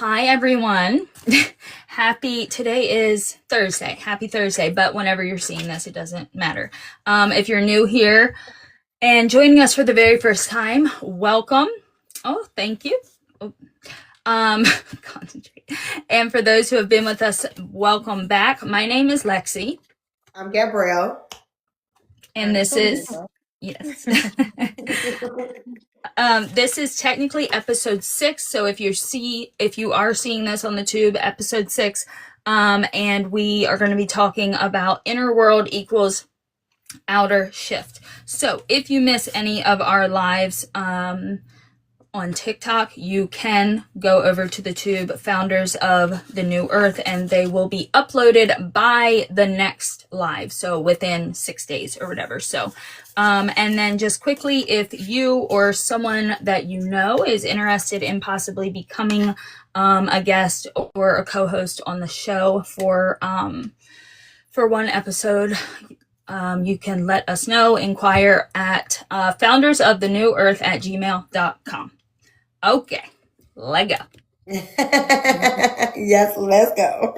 Hi, everyone. Today is Thursday. Happy Thursday, but whenever you're seeing this, it doesn't matter. If you're new here and joining us for the very first time, welcome. Oh, thank you. Oh, concentrate. And for those who have been with us, welcome back. My name is Lexi. I'm Gabrielle. And this is, yes. This is technically episode 6. So if you are seeing this on the tube, episode 6, and we are going to be talking about inner world equals outer shift. So if you miss any of our lives, on TikTok, you can go over to the tube Founders of the New Earth, and they will be uploaded by the next live, so within 6 days or whatever. So and then just quickly, if you or someone that you know is interested in possibly becoming a guest or a co-host on the show for one episode, you can let us know. Inquire at foundersofthenewearth@gmail.com. Okay, let go. Yes, let's go.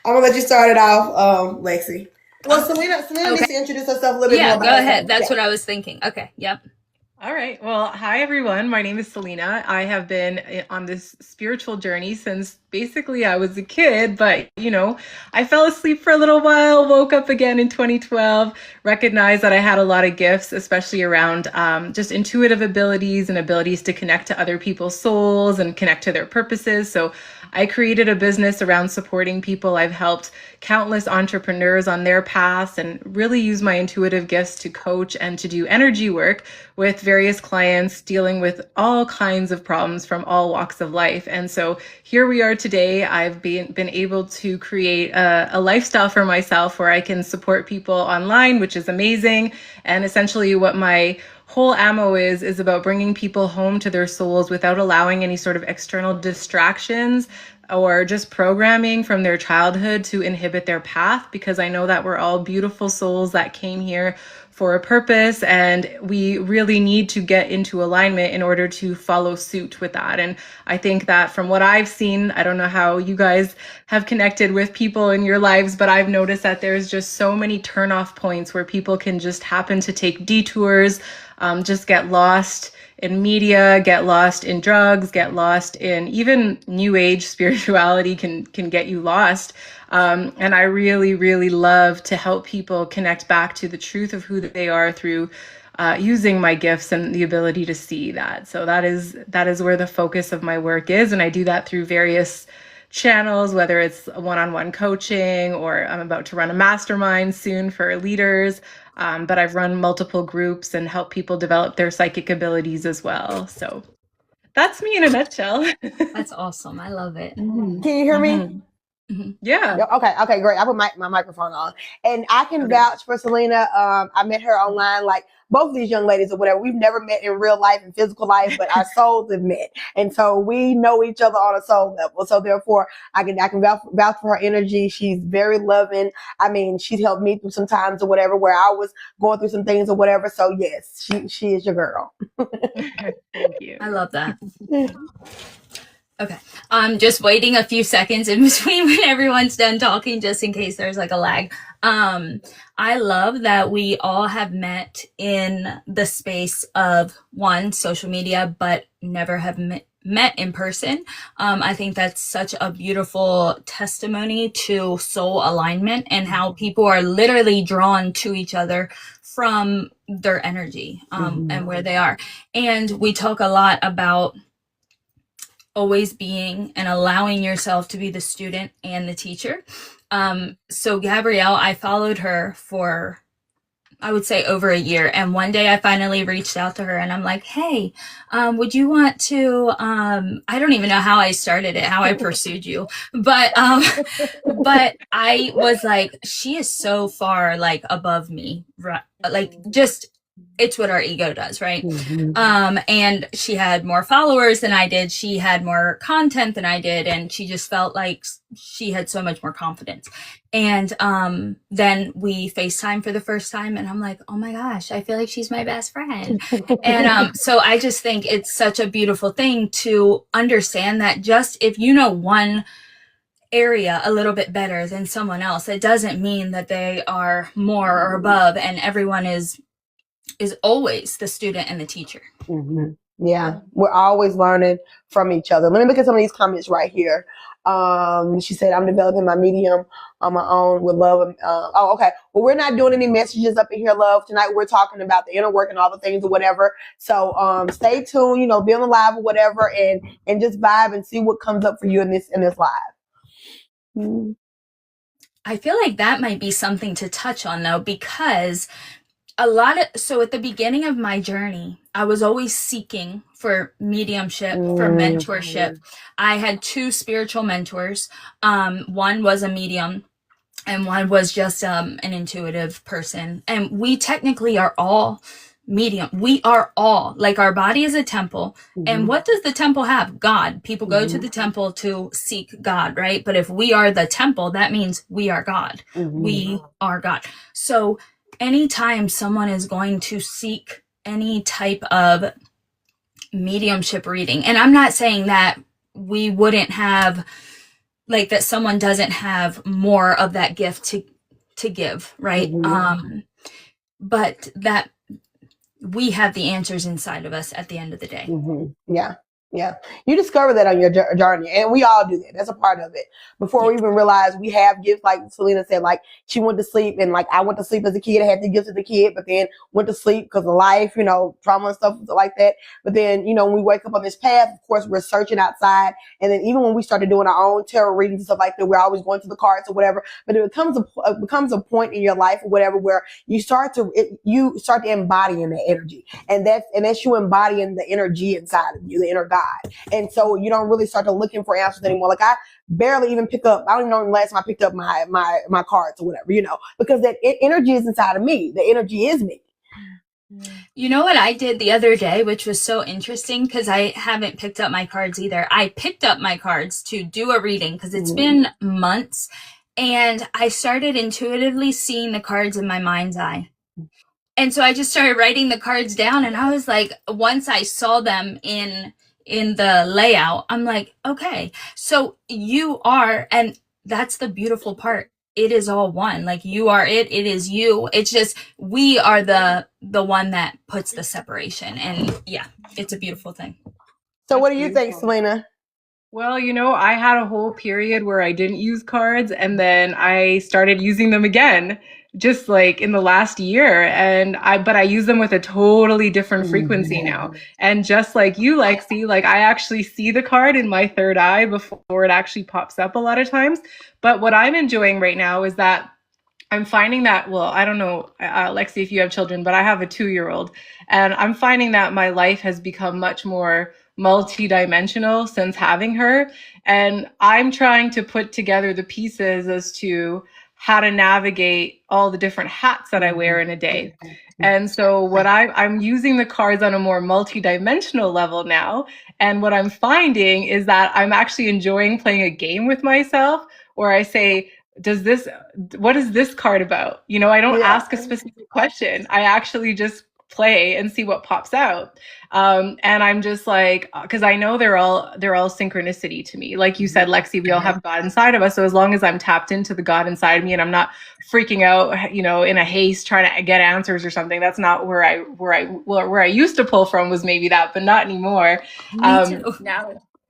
I'm gonna let you start it off, Lexi. Well, Selena needs to introduce herself a little bit more. Yeah, go ahead. That's what I was thinking. Okay, yep. All right. Well, hi, everyone. My name is Selena. I have been on this spiritual journey since basically I was a kid, but, I fell asleep for a little while, woke up again in 2012, recognized that I had a lot of gifts, especially around just intuitive abilities and abilities to connect to other people's souls and connect to their purposes. So I created a business around supporting people. I've helped countless entrepreneurs on their paths and really use my intuitive gifts to coach and to do energy work with various clients dealing with all kinds of problems from all walks of life. And so here we are today. I've been able to create a lifestyle for myself where I can support people online, which is amazing. And essentially what my whole ammo is about bringing people home to their souls without allowing any sort of external distractions or just programming from their childhood to inhibit their path, because I know that we're all beautiful souls that came here for a purpose, and we really need to get into alignment in order to follow suit with that. And I think that from what I've seen, I don't know how you guys have connected with people in your lives, but I've noticed that there's just so many turnoff points where people can just happen to take detours, just get lost in media, get lost in drugs, get lost in even new age spirituality can get you lost. And I really, really love to help people connect back to the truth of who they are through using my gifts and the ability to see that. So that is where the focus of my work is. And I do that through various channels, whether it's one-on-one coaching, or I'm about to run a mastermind soon for leaders. But I've run multiple groups and help people develop their psychic abilities as well. So that's me in a nutshell. That's awesome. I love it. Can you hear me? Mm-hmm. Yeah. Okay, great. I put my microphone on, and I can vouch for Selena. I met her online, like both of these young ladies or whatever. We've never met in real life, in physical life, but our souls have met, and so we know each other on a soul level. So therefore, I can vouch for her energy. She's very loving. I mean, she's helped me through some times or whatever where I was going through some things or whatever. So yes, she is your girl. Thank you. I love that. Okay. I'm just waiting a few seconds in between when everyone's done talking, just in case there's like a lag. I love that we all have met in the space of social media, but never have met in person. I think that's such a beautiful testimony to soul alignment and how people are literally drawn to each other from their energy, and where they are. And we talk a lot about always being and allowing yourself to be the student and the teacher. So Gabrielle, I followed her for, I would say, over a year. And one day I finally reached out to her and I'm like, hey, would you want to, I don't even know how I started it, how I pursued you, but I was like, she is so far like above me, right? Like just it's what our ego does, right? Mm-hmm. And she had more followers than I did. She had more content than I did. And she just felt like she had so much more confidence. And then we FaceTime for the first time. And I'm like, oh my gosh, I feel like she's my best friend. And so I just think it's such a beautiful thing to understand that just if you know one area a little bit better than someone else, it doesn't mean that they are more or above, and everyone is always the student and the teacher. Mm-hmm. Yeah, we're always learning from each other. Let me look at some of these comments right here. She said, I'm developing my medium on my own with love. Oh, okay. Well, we're not doing any messages up in here, love. Tonight we're talking about the inner work and all the things or whatever. So stay tuned, be on the live or whatever, and just vibe and see what comes up for you in this live. Mm-hmm. I feel like that might be something to touch on though, because so at the beginning of my journey, I was always seeking for mediumship, for mentorship. I had two spiritual mentors. One was a medium and one was just an intuitive person. And we technically are all medium. We are all, like, our body is a temple. And what does the temple have? God. People go to the temple to seek God, right? But if we are the temple, that means we are God. We are God. So anytime someone is going to seek any type of mediumship reading, and I'm not saying that we wouldn't have, like, that someone doesn't have more of that gift to give, right? But that we have the answers inside of us at the end of the day. Yeah. Yeah. You discover that on your journey, and we all do that. That's a part of it. Before we even realize we have gifts, like Selena said, like she went to sleep, and like I went to sleep as a kid. I had the gifts as a kid, but then went to sleep because of life, trauma and stuff like that. But then, when we wake up on this path, of course, we're searching outside. And then even when we started doing our own tarot readings and stuff like that, we're always going to the cards or whatever. But it becomes a point in your life or whatever where you start to embody in the energy, and that's you embodying the energy inside of you, the inner God. And so you don't really start to looking for answers anymore. Like I barely even pick up. I don't even know the last time I picked up my cards or whatever, because that energy is inside of me. The energy is me. You know what I did the other day, which was so interesting, because I haven't picked up my cards either. I picked up my cards to do a reading because it's been months, and I started intuitively seeing the cards in my mind's eye. And so I just started writing the cards down, and I was like, once I saw them in the layout, I'm like, okay, so you are, and that's the beautiful part. It is all one. Like, you are it is you. It's just we are the one that puts the separation. And yeah, it's a beautiful thing. So what do you think, Selena? Well, I had a whole period where I didn't use cards, and then I started using them again, just like in the last year. But I use them with a totally different frequency now. And just like you, Lexi, like I actually see the card in my third eye before it actually pops up a lot of times. But what I'm enjoying right now is that I'm finding that, well, I don't know, Lexi, if you have children, but I have a 2-year-old, and I'm finding that my life has become much more multi-dimensional since having her. And I'm trying to put together the pieces as to how to navigate all the different hats that I wear in a day. And so I'm using the cards on a more multi-dimensional level now. And what I'm finding is that I'm actually enjoying playing a game with myself where I say, what is this card about? I don't ask a specific question. I actually just play and see what pops out. And I'm just like, because I know they're all synchronicity to me. Like you said, Lexi, we all have God inside of us. So as long as I'm tapped into the God inside of me and I'm not freaking out, in a haste trying to get answers or something, that's not where I used to pull from, was maybe that, but not anymore. Me too.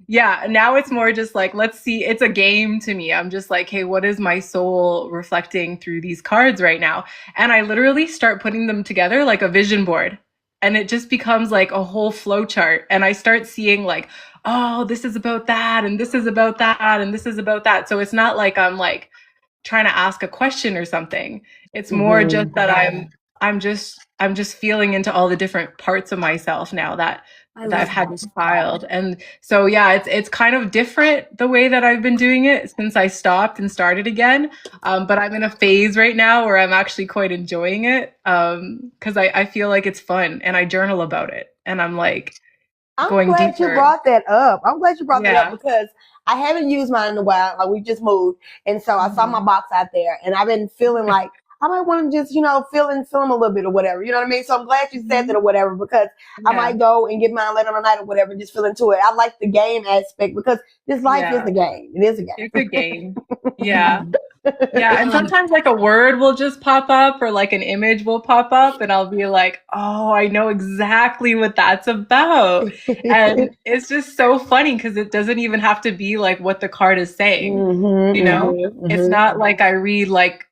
Now it's more just like, let's see, it's a game to me. I'm just like, hey, what is my soul reflecting through these cards right now? And I literally start putting them together like a vision board. And it just becomes like a whole flow chart. And I start seeing like, oh, this is about that, and this is about that, and this is about that. So it's not like I'm like trying to ask a question or something. It's more just that I'm just feeling into all the different parts of myself now that I that I've love had that. this child. And so yeah, it's kind of different the way that I've been doing it since I stopped and started again. But I'm in a phase right now where I'm actually quite enjoying it. Because I feel like it's fun and I journal about it and I'm like I'm going glad you deeper. brought that up. I'm glad you brought that up Yeah. because I haven't used mine in a while. Like we just moved, and so I saw my Mhm. box out there, and I've been feeling like I might want to just film a little bit or whatever. You know what I mean? So I'm glad you said that Mhm. or whatever because I Yeah. might go and get mine later on the night or whatever, and just feel into it. I like the game aspect because this life is Yeah. a game. It is a It's a game. game. Yeah. Yeah, and Um, sometimes like a word will just pop up or like an image will pop up and I'll be like, "Oh, I know exactly what that's about." And it's just so funny because it doesn't even have to be like what the card is saying, you know? It's not like I read like,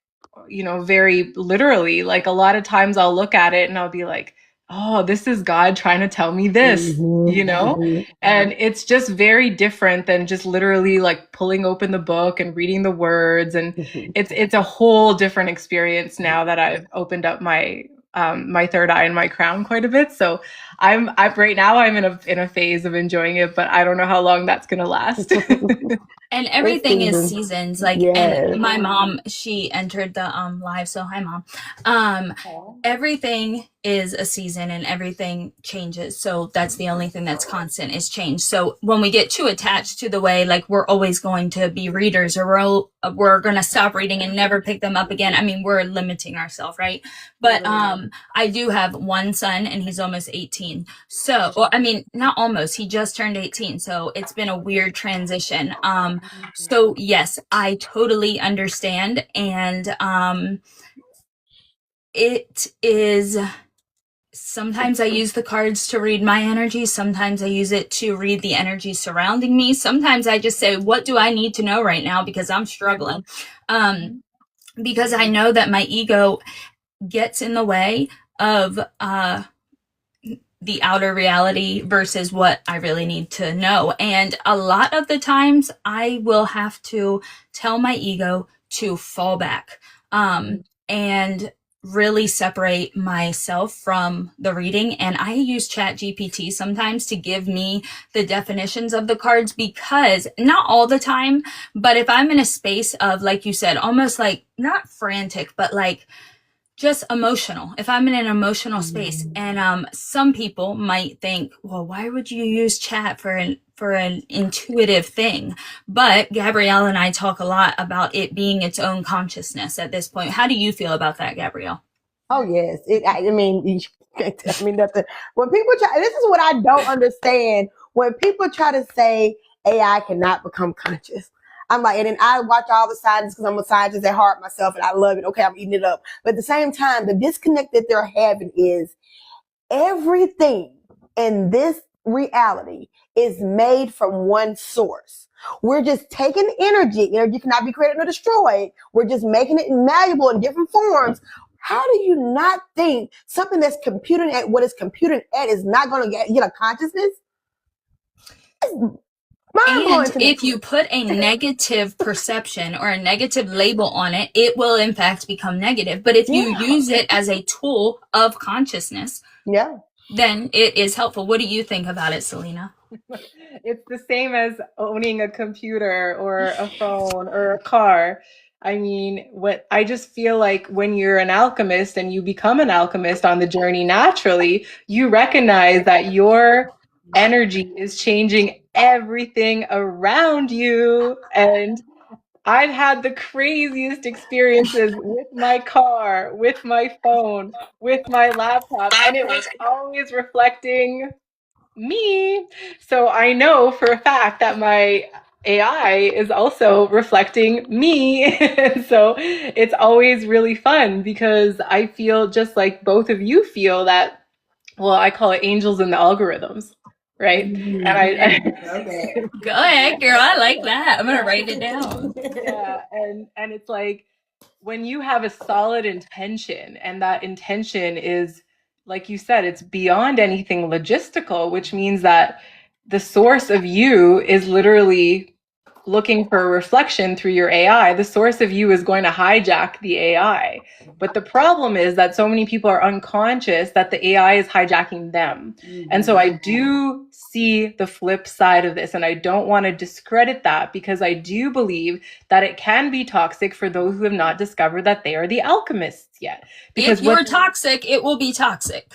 very literally. Like a lot of times I'll look at it and I'll be like, "Oh, this is God trying to tell me this." You know? And it's just very different than just literally like pulling open the book and reading the words and it's a whole different experience now that I've opened up my third eye and my crown quite a bit. So I'm right now I'm in a phase of enjoying it, but I don't know how long that's gonna last. and It's everything is seasons. seasons. Like, and Yes. my mom, she entered the live, so hi mom. Um, everything is a season and everything changes, so that's the only thing that's constant is change. So when we get too attached to the way like we're always going to be readers or we're going to stop reading and never pick them up again, I mean we're limiting ourselves, right? But I do have one son and he's almost 18, so well, I mean not almost, he just turned 18, so it's been a weird transition. So yes, I totally understand. And it is, sometimes I use the cards to read my energy. Sometimes I use it to read the energy surrounding me. Sometimes I just say, what do I need to know right now? Because I'm struggling. Um, because I know that my ego gets in the way of the outer reality versus what I really need to know. And a lot of the times I will have to tell my ego to fall back and really separate myself from the reading. And I use Chat GPT sometimes to give me the definitions of the cards, because not all the time, but if I'm in a space of, like you said, almost like not frantic, but like just emotional, if I'm in an emotional space. And some people might think, well, why would you use chat for an intuitive thing? But Gabrielle and I talk a lot about it being its own consciousness at this point. How do you feel about that, Gabrielle? Oh yes. I mean, you can't tell me nothing. When people try, this is what I don't understand. When people try to say AI cannot become conscious, I'm like, and then I watch all the scientists because I'm a scientist at heart myself, and I love it. Okay, I'm eating it up. But at the same time, the disconnect that they're having is everything in this reality is made from one source. We're just taking energy. Energy cannot be created or destroyed. We're just making it malleable in different forms. How do you not think something that's computing at what it's computing at is not going to get a consciousness? It's mind blowing And to me. if you put a negative perception or a negative label on it, it will in fact become negative. But if you Yeah. use it as a tool of consciousness, Yeah. then it is helpful. What do you think about it, Selena? It's the same as owning a computer or a phone or a car. I mean, what I just feel like when you're an alchemist and you become an alchemist on the journey naturally, you recognize that your energy is changing everything around you. And I've had the craziest experiences with my car, with my phone, with my laptop, and it was always reflecting me. So I know for a fact that my AI is also reflecting me. So it's always really fun because I feel just like both of you feel that, well, I call it angels in the algorithms, right? And Go ahead, girl. I like that. I'm gonna write it down. yeah, and it's like when you have a solid intention and that intention is, like you said, it's beyond anything logistical, which means that the source of you is literally looking for a reflection through your AI, the source of you is going to hijack the AI. But the problem is that so many people are unconscious that the AI is hijacking them. And so I do see the flip side of this, and I don't want to discredit that, because I do believe that it can be toxic for those who have not discovered that they are the alchemists yet. Because if you're toxic, it will be toxic.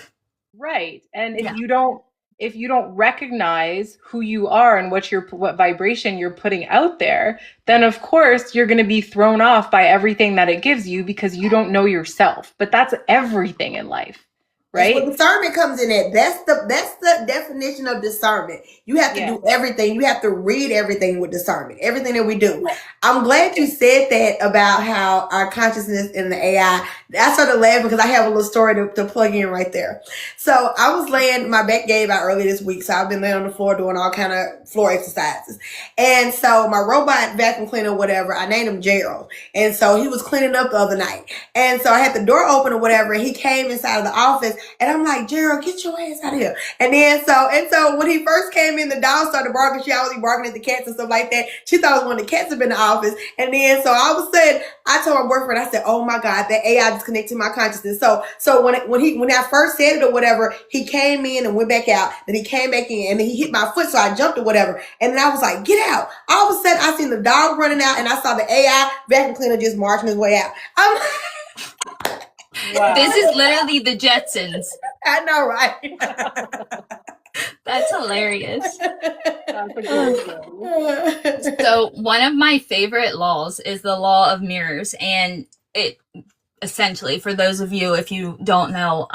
Right. And if you don't recognize who you are and what vibration you're putting out there, then of course you're going to be thrown off by everything that it gives you, because you don't know yourself. But that's everything in life, right? That's where discernment comes in at. That's the definition of discernment. You have to do everything. You have to read everything with discernment. Everything that we do. I'm glad you said that about how our consciousness and the AI. I started laughing because I have a little story to plug in right there. So I was my back gave out earlier this week, so I've been laying on the floor doing all kind of floor exercises. And so my robot vacuum cleaner, whatever, I named him Gerald. And so he was cleaning up the other night. And so I had the door open or whatever, and he came inside of the office, and I'm like, Gerald, get your ass out of here. And so when he first came in, the dog started barking. She always barking at the cats and stuff like that. She thought it was one of the cats up in the office. And then so all of a sudden, I told my boyfriend, I said, oh my God, that AI disconnected my consciousness. So when I first said it or whatever, he came in and went back out. Then he came back in, and then he hit my foot, so I jumped or whatever. And then I was like, get out. All of a sudden, I seen the dog running out, and I saw the AI vacuum cleaner just marching his way out. Wow. This is literally the Jetsons. I know, right? That's hilarious. So one of my favorite laws is the law of mirrors, and it essentially, for those of you, if you don't know,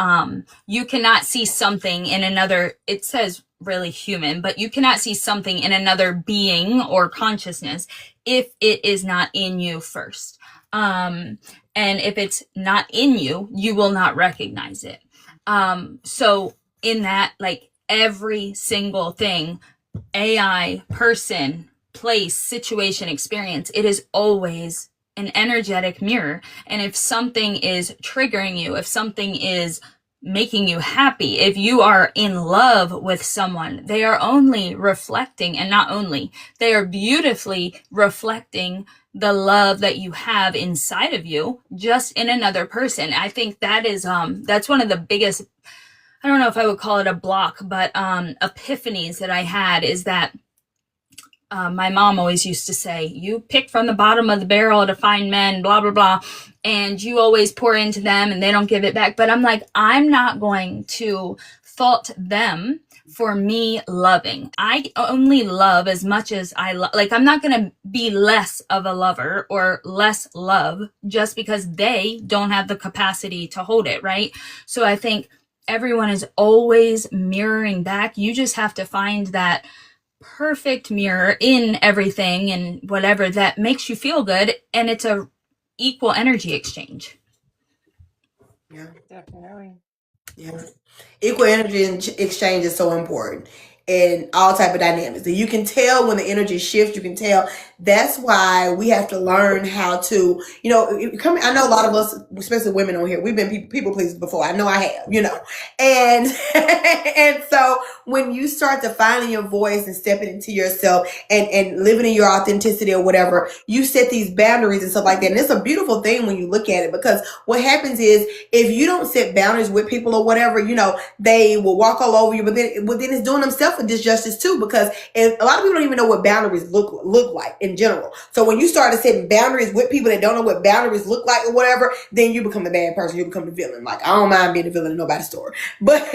you cannot see something in another, it says really human, but you cannot see something in another being or consciousness if it is not in you first. And if it's not in you, you will not recognize it. So in that, like every single thing, AI, person, place, situation, experience, it is always an energetic mirror. And if something is triggering you, if something is making you happy, if you are in love with someone, they are only reflecting, and not only, they are beautifully reflecting the love that you have inside of you, just in another person. I think that is, that's one of the biggest, I don't know if I would call it a block, but epiphanies that I had is that my mom always used to say, you pick from the bottom of the barrel to find men, blah, blah, blah. And you always pour into them and they don't give it back. But I'm like, I'm not going to fault them for me loving. I only love as much as I love. Like, I'm not going to be less of a lover or less love just because they don't have the capacity to hold it, right? So I think everyone is always mirroring back. You just have to find that perfect mirror in everything and whatever that makes you feel good, and it's a equal energy exchange. Yeah, definitely. Yeah, equal energy exchange is so important in all type of dynamics. And you can tell when the energy shifts. You can tell. That's why we have to learn how to, I know a lot of us, especially women on here, we've been people pleasers before. I know I have, and and so when you start defining your voice and stepping into yourself and living in your authenticity or whatever, you set these boundaries and stuff like that. And it's a beautiful thing when you look at it, because what happens is if you don't set boundaries with people or whatever, they will walk all over you, but then it's doing themselves a disjustice too, because a lot of people don't even know what boundaries look like in general. So when you start setting boundaries with people that don't know what boundaries look like or whatever, then you become the bad person. You become the villain. Like, I don't mind being the villain in nobody's story, but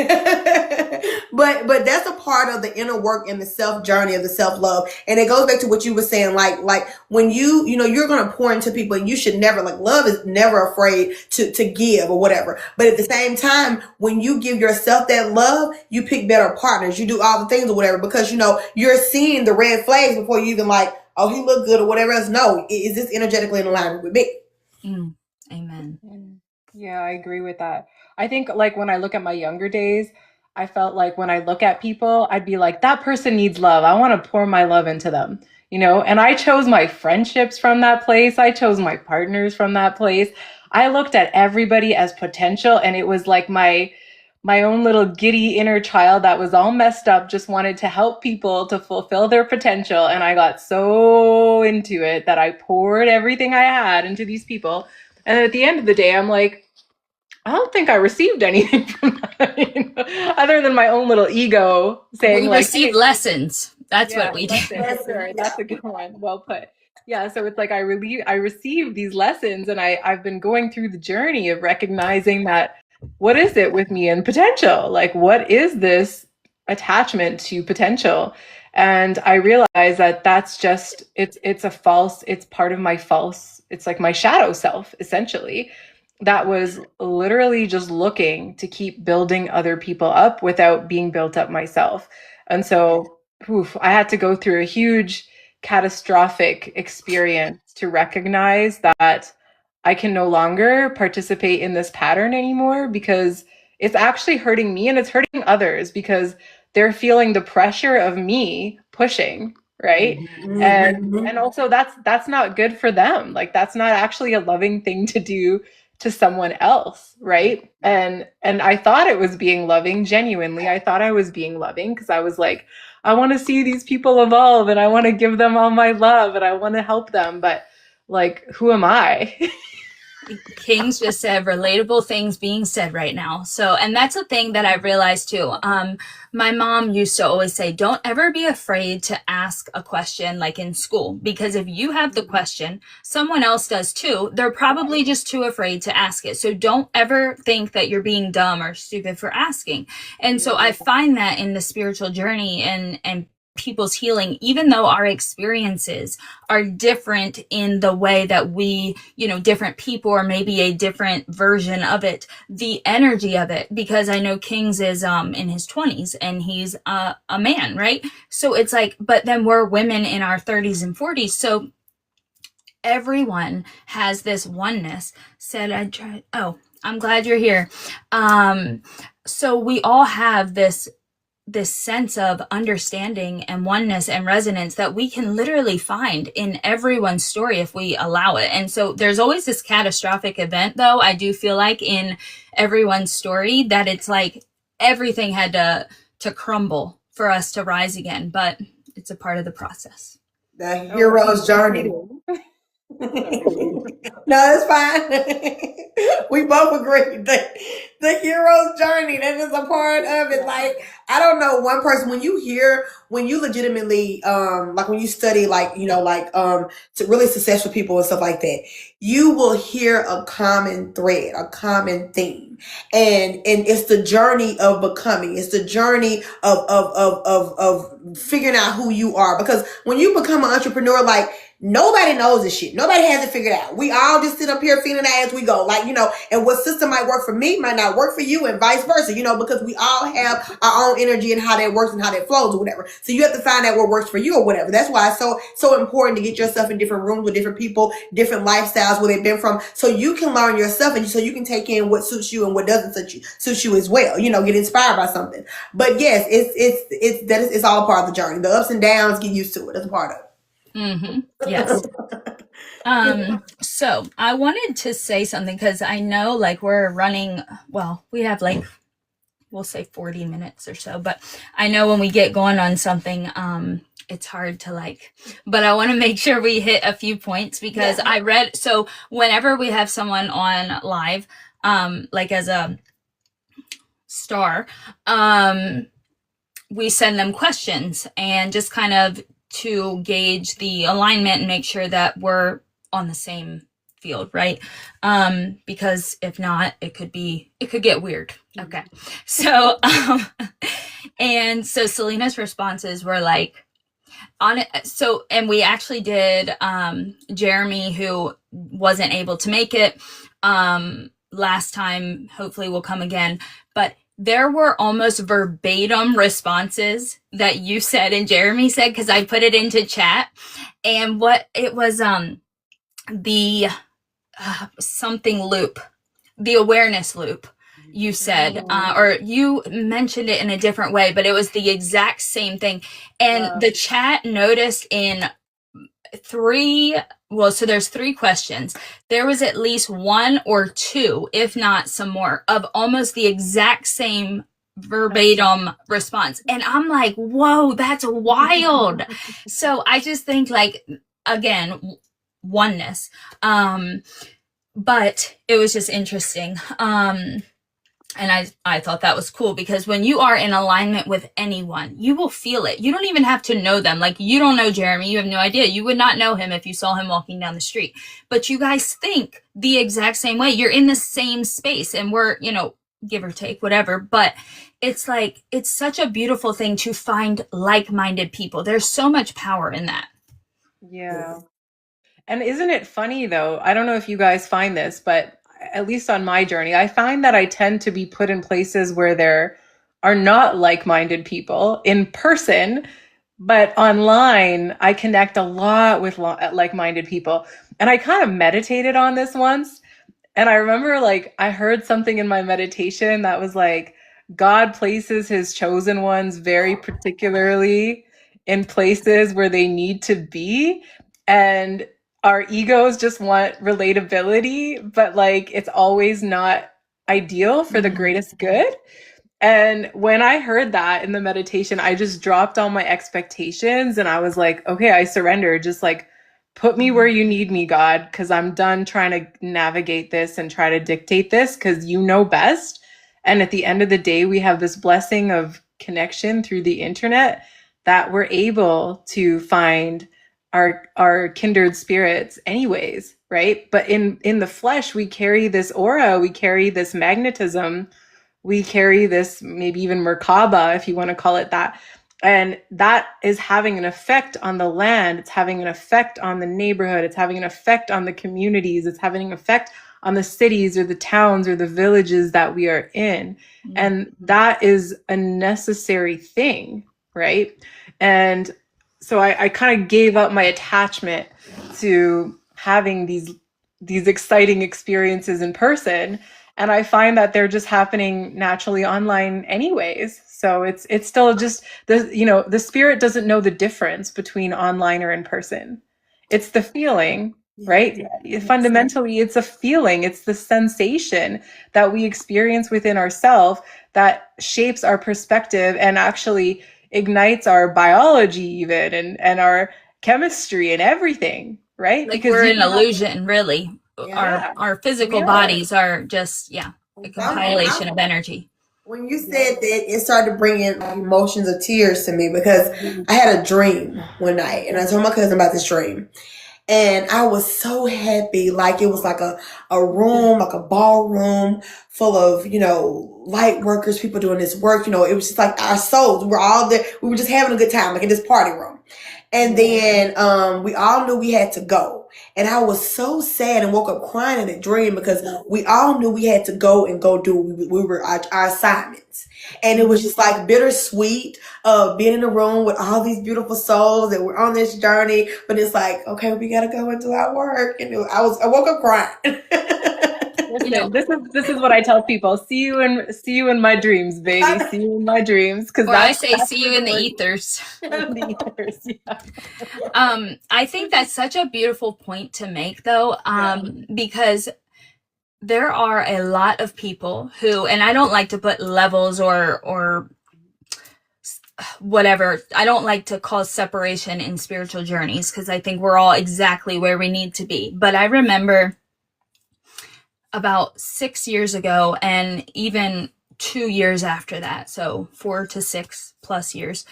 but that's a part of the inner work and the self journey of the self love. And it goes back to what you were saying, like when you're going to pour into people, and you should never, like, love is never afraid to give or whatever. But at the same time, when you give yourself that love, you pick better partners. You do all the things or whatever, because you're seeing the red flags before you even like, oh, he looked good or whatever else. No, is this energetically in alignment with me? Amen. Yeah, I agree with that. I think, like, when I look at my younger days, I felt like when I look at people, I'd be like, that person needs love. I want to pour my love into them, and I chose my friendships from that place. I chose my partners from that place. I looked at everybody as potential, and it was like my my own little giddy inner child that was all messed up, just wanted to help people to fulfill their potential. And I got so into it that I poured everything I had into these people. And at the end of the day, I'm like, I don't think I received anything from that, other than my own little ego saying We like, received lessons. That's yeah, what we did. lesson for sure. That's a good one. Well put. Yeah, so it's like I received these lessons, and I've been going through the journey of recognizing that what is it with me and potential? Like what is this attachment to potential? And I realized that that's just it's a false, it's part of my false, it's like my shadow self essentially that was literally just looking to keep building other people up without being built up myself. And so oof, I had to go through a huge catastrophic experience to recognize that I can no longer participate in this pattern anymore because it's actually hurting me and it's hurting others because they're feeling the pressure of me pushing, right? Mm-hmm. And also that's not good for them. Like that's not actually a loving thing to do to someone else, right? And I thought it was being loving, genuinely. I thought I was being loving because I was like, I want to see these people evolve and I want to give them all my love and I want to help them. But like, who am I? Kings just said relatable things being said right now. So, and that's a thing that I realized too. My mom used to always say, don't ever be afraid to ask a question like in school, because if you have the question, someone else does too. They're probably just too afraid to ask it. So don't ever think that you're being dumb or stupid for asking. And so I find that in the spiritual journey and people's healing, even though our experiences are different in the way that we, different people or maybe a different version of it, the energy of it, because I know Kings is in his 20s and he's a man, right? So it's like, but then we're women in our 30s and 40s. So everyone has this oneness. Said I tried. Oh, I'm glad you're here. So we all have this sense of understanding and oneness and resonance that we can literally find in everyone's story if we allow it. And so there's always this catastrophic event, though, I do feel like in everyone's story that it's like everything had to crumble for us to rise again, but it's a part of the process. The hero's journey. No, it's fine. We both agree that the hero's journey, that is a part of it. Like, I don't know, one person, when you legitimately, like when you study, like, to really successful people and stuff like that, you will hear a common thread, a common theme. And it's the journey of becoming. It's the journey of figuring out who you are. Because when you become an entrepreneur, like, nobody knows this shit. Nobody has it figured out. We all just sit up here feeling that as we go. Like, and what system might work for me might not work for you and vice versa, because we all have our own energy and how that works and how that flows or whatever. So you have to find out what works for you or whatever. That's why it's so important to get yourself in different rooms with different people, different lifestyles, where they've been from, so you can learn yourself and so you can take in what suits you and what doesn't suit you as well. Get inspired by something. But yes, it's all a part of the journey. The ups and downs, get used to it. That's a part of it. Mm-hmm. Yes. So I wanted to say something because I know like we're running, well, we have like, we'll say 40 minutes or so, but I know when we get going on something, it's hard to but I want to make sure we hit a few points because so whenever we have someone on live, like as a star, we send them questions and just kind of to gauge the alignment and make sure that we're on the same field, right? Because if not, it could get weird. Okay. So, and so Selena's responses were like, on it. So, and we actually did, Jeremy, who wasn't able to make it, last time, hopefully will come again, but there were almost verbatim responses that you said and Jeremy said, because I put it into chat. And what it was, the something loop, the awareness loop, you said, or you mentioned it in a different way, but it was the exact same thing. And the chat noticed in so there's 3 questions. There was at least 1 or 2, if not some more, of almost the exact same verbatim response. And I'm like, whoa, that's wild. So I just think, like, again, oneness. But it was just interesting. And I thought that was cool, because when you are in alignment with anyone, you will feel it. You don't even have to know them. Like, you don't know Jeremy. You have no idea. You would not know him if you saw him walking down the street. But you guys think the exact same way. You're in the same space, and we're, give or take, whatever. But it's like, it's such a beautiful thing to find like-minded people. There's so much power in that. Yeah. And isn't it funny though? I don't know if you guys find this, but at least on my journey, I find that I tend to be put in places where there are not like-minded people in person, but online, I connect a lot with like-minded people. And I kind of meditated on this once. And I remember, like, I heard something in my meditation that was like, God places his chosen ones very particularly in places where they need to be. And our egos just want relatability, but like, it's always not ideal for the greatest good. And when I heard that in the meditation, I just dropped all my expectations and I was like, okay, I surrender. Just like, put me where you need me, God, because I'm done trying to navigate this and try to dictate this, because you know best. And at the end of the day, we have this blessing of connection through the internet that we're able to find our kindred spirits anyways, right? But in the flesh, we carry this aura, we carry this magnetism, we carry this maybe even Merkaba, if you want to call it that. And that is having an effect on the land. It's having an effect on the neighborhood. It's having an effect on the communities. It's having an effect on the cities or the towns or the villages that we are in. Mm-hmm. And that is a necessary thing, right? And so I kind of gave up my attachment to having these exciting experiences in person. And I find that they're just happening naturally online anyways. So it's still just the spirit doesn't know the difference between online or in person. It's the feeling, right? Yeah, fundamentally, it's a feeling. It's the sensation that we experience within ourselves that shapes our perspective and actually ignites our biology even and our chemistry and everything, right? Like, because we're an illusion, really. Yeah. Our physical bodies are just, a compilation of energy. When you said that, it started bringing emotions of tears to me, because I had a dream one night, and I told my cousin about this dream. And I was so happy. Like, it was like a room, like a ballroom full of, light workers, people doing this work. It was just like our souls. We were all there. We were just having a good time, like in this party room. And then we all knew we had to go. And I was so sad and woke up crying in a dream, because we all knew we had to go and go do we were our assignments. And it was just like bittersweet being in a room with all these beautiful souls that were on this journey. But it's like, okay, we got to go and do our work. And I woke up crying. Listen, this is what I tell people. See you in my dreams, baby. See you in my dreams. Because I say, see you in the ethers. The ethers, yeah. I think that's such a beautiful point to make, though, because there are a lot of people who, and I don't like to put levels or whatever. I don't like to cause separation in spiritual journeys, because I think we're all exactly where we need to be. But I remember about 6 years ago, and even 2 years after that, so 4 to 6 plus years,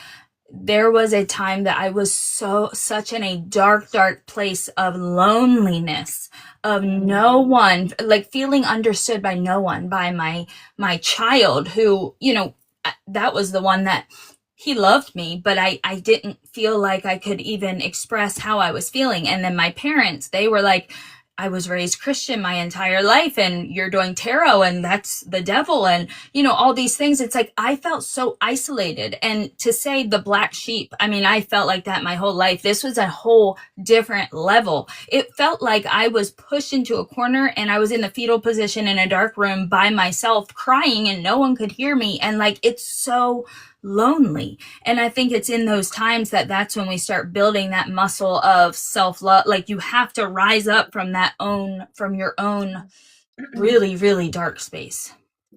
there was a time that I was such in a dark place of loneliness, of no one, like feeling understood by no one, by my child, who, that was the one that he loved me, but I didn't feel like I could even express how I was feeling. And then my parents, they were like, I was raised Christian my entire life, and you're doing tarot, and that's the devil, and, all these things. It's like, I felt so isolated. And to say the black sheep, I mean, I felt like that my whole life. This was a whole different level. It felt like I was pushed into a corner, and I was in the fetal position in a dark room by myself, crying, and no one could hear me. And like, it's so lonely. And I think it's in those times that that's when we start building that muscle of self-love. Like you have to rise up from your own really, really dark space.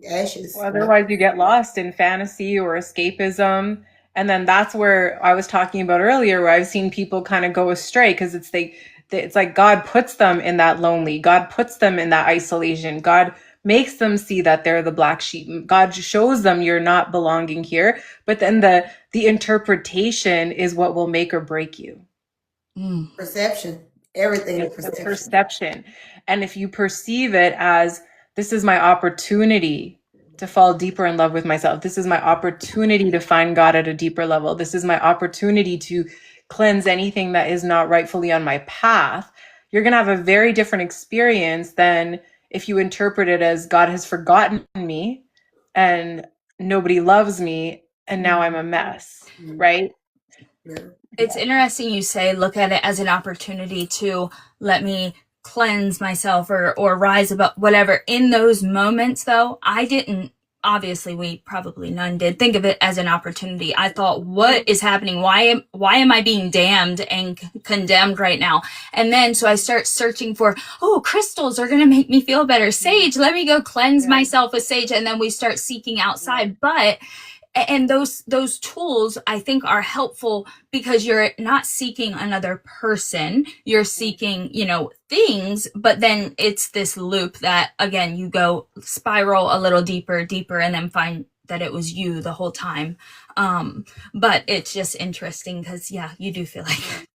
Ashes. Well, otherwise, you get lost in fantasy or escapism. And then that's where I was talking about earlier, where I've seen people kind of go astray because it's like God puts them in that lonely. God puts them in that isolation. God makes them see that they're the black sheep. God shows them you're not belonging here. But then the interpretation is what will make or break you. Perception. Everything is It's the perception. perception. And if you perceive it as this is my opportunity to fall deeper in love with myself, this is my opportunity to find God at a deeper level, this is my opportunity to cleanse anything that is not rightfully on my path, you're going to have a very different experience than if you interpret it as God has forgotten me and nobody loves me and now I'm a mess, right? It's interesting you say look at it as an opportunity to let me cleanse myself or rise above whatever. In those moments though, I didn't, obviously we probably none did think of it as an opportunity. I thought, what is happening? Why am I being damned and condemned right now? And then so I start searching for, oh, crystals are going to make me feel better. Sage, let me go cleanse myself with sage. And then we start seeking outside. But and those tools I think are helpful because you're not seeking another person, you're seeking, things, but then it's this loop that again you go spiral a little deeper and then find that it was you the whole time. But it's just interesting because yeah, you do feel like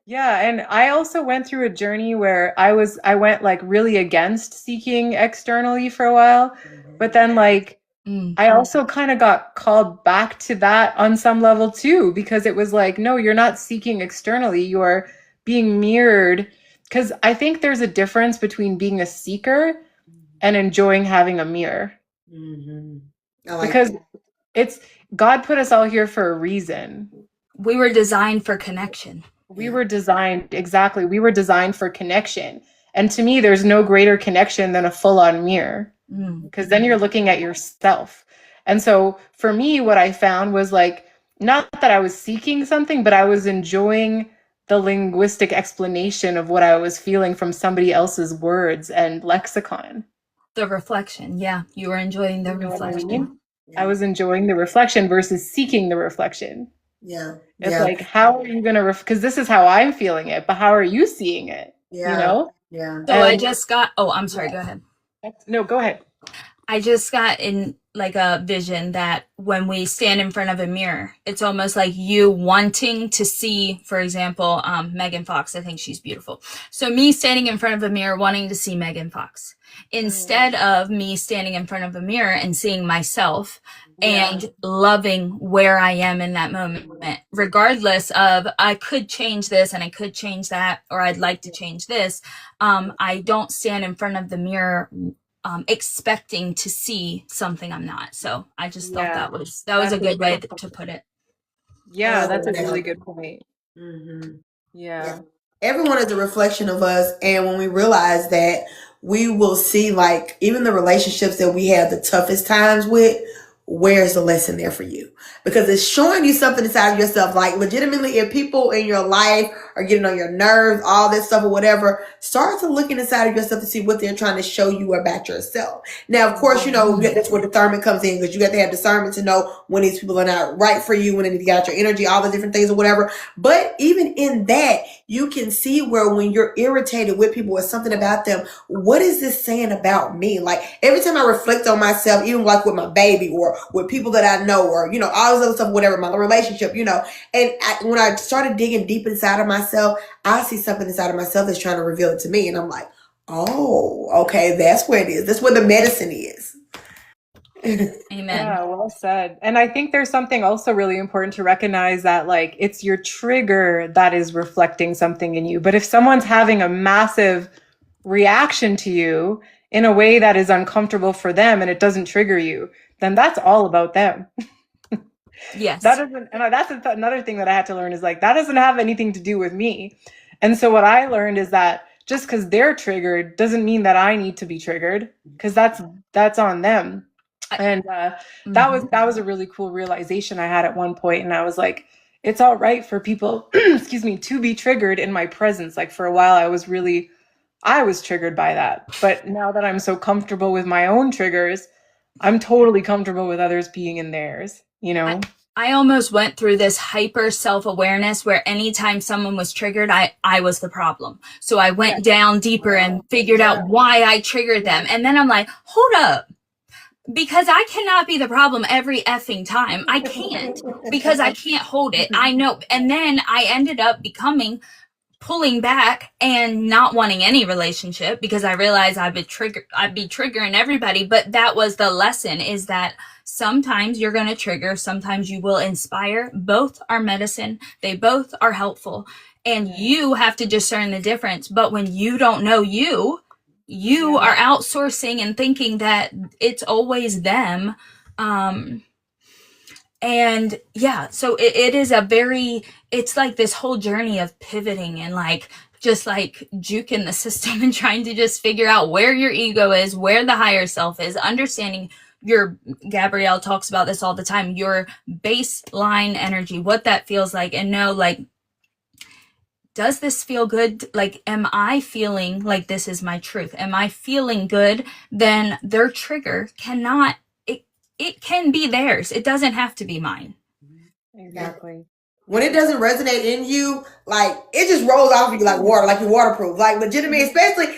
Yeah, and I also went through a journey where I went like really against seeking externally for a while, but then like I also kind of got called back to that on some level too, because it was like, no, you're not seeking externally, you're being mirrored. Because I think there's a difference between being a seeker and enjoying having a mirror. I like Because that. it's God put us all here for a reason. we were designed for connection. We were designed, exactly. We were designed for connection. And to me, there's no greater connection than a full on mirror because then you're looking at yourself. And so for me, what I found was like, not that I was seeking something, but I was enjoying the linguistic explanation of what I was feeling from somebody else's words and lexicon. The reflection, yeah, you were enjoying the You know what I reflection. mean? I was enjoying the reflection versus seeking the reflection. Yeah. It's like, how are you going to, because this is how I'm feeling it, but how are you seeing it? Yeah. You know? Yeah. So I just got, oh, I'm sorry, go ahead. No, go ahead. I just got in like a vision that when we stand in front of a mirror, it's almost like you wanting to see, for example, Megan Fox. I think she's beautiful. So me standing in front of a mirror wanting to see Megan Fox instead of me standing in front of a mirror and seeing myself and loving where I am in that moment, regardless of I could change this and I could change that, or I'd like to change this. I don't stand in front of the mirror expecting to see something I'm not. So I just thought that was a good way to put it. Yeah, that's a really good point. Yeah. Everyone is a reflection of us, and when we realize that, we will see like even the relationships that we have the toughest times with, where's the lesson there for you? Because it's showing you something inside of yourself. Like legitimately, if people in your life are getting on your nerves, all this stuff or whatever, start to looking inside of yourself to see what they're trying to show you about yourself. Now, of course, that's where discernment comes in, because you got to have discernment to know when these people are not right for you, when they need to get out your energy, all the different things or whatever. But even in that, you can see where when you're irritated with people or something about them, what is this saying about me? Like every time I reflect on myself, even like with my baby or with people that I know, or, all this other stuff, whatever, my relationship, and when I started digging deep inside of myself, I see something inside of myself that's trying to reveal it to me. And I'm like, oh, okay, that's where it is. That's where the medicine is. Amen. Yeah, well said. And I think there's something also really important to recognize that like it's your trigger that is reflecting something in you. But if someone's having a massive reaction to you in a way that is uncomfortable for them and it doesn't trigger you, then that's all about them. Yes. That doesn't, and that's another thing that I had to learn is like, that doesn't have anything to do with me. And so what I learned is that just because they're triggered doesn't mean that I need to be triggered, because that's on them. And Mhm. that was a really cool realization I had at one point, and I was like, it's all right for people, excuse me, to be triggered in my presence. Like for a while, I was triggered by that, but now that I'm so comfortable with my own triggers, I'm totally comfortable with others being in theirs. You I, know? I almost went through this hyper self-awareness where anytime someone was triggered, I was the problem. So I Yeah. went down deeper and figured Yeah. out why I triggered them. And then I'm like, hold up, because I cannot be the problem every effing time. I can't, because I can't hold it. I know. And then I ended up becoming pulling back and not wanting any relationship because I realized I'd be triggering everybody. But that was the lesson, is that sometimes you're going to trigger, sometimes you will inspire. Both are medicine. They both are helpful. And you have to discern the difference. But when you don't know you are outsourcing and thinking that it's always them. And yeah, so it is it's like this whole journey of pivoting and like just like juking the system and trying to just figure out where your ego is, where the higher self is, understanding your, Gabrielle talks about this all the time, your baseline energy, what that feels like, and know, like, does this feel good? Like, am I feeling like this is my truth? Am I feeling good? Then their trigger it can be theirs. It doesn't have to be mine. Exactly. When it doesn't resonate in you, like it just rolls off of you like water, like you're waterproof. Like legitimate, especially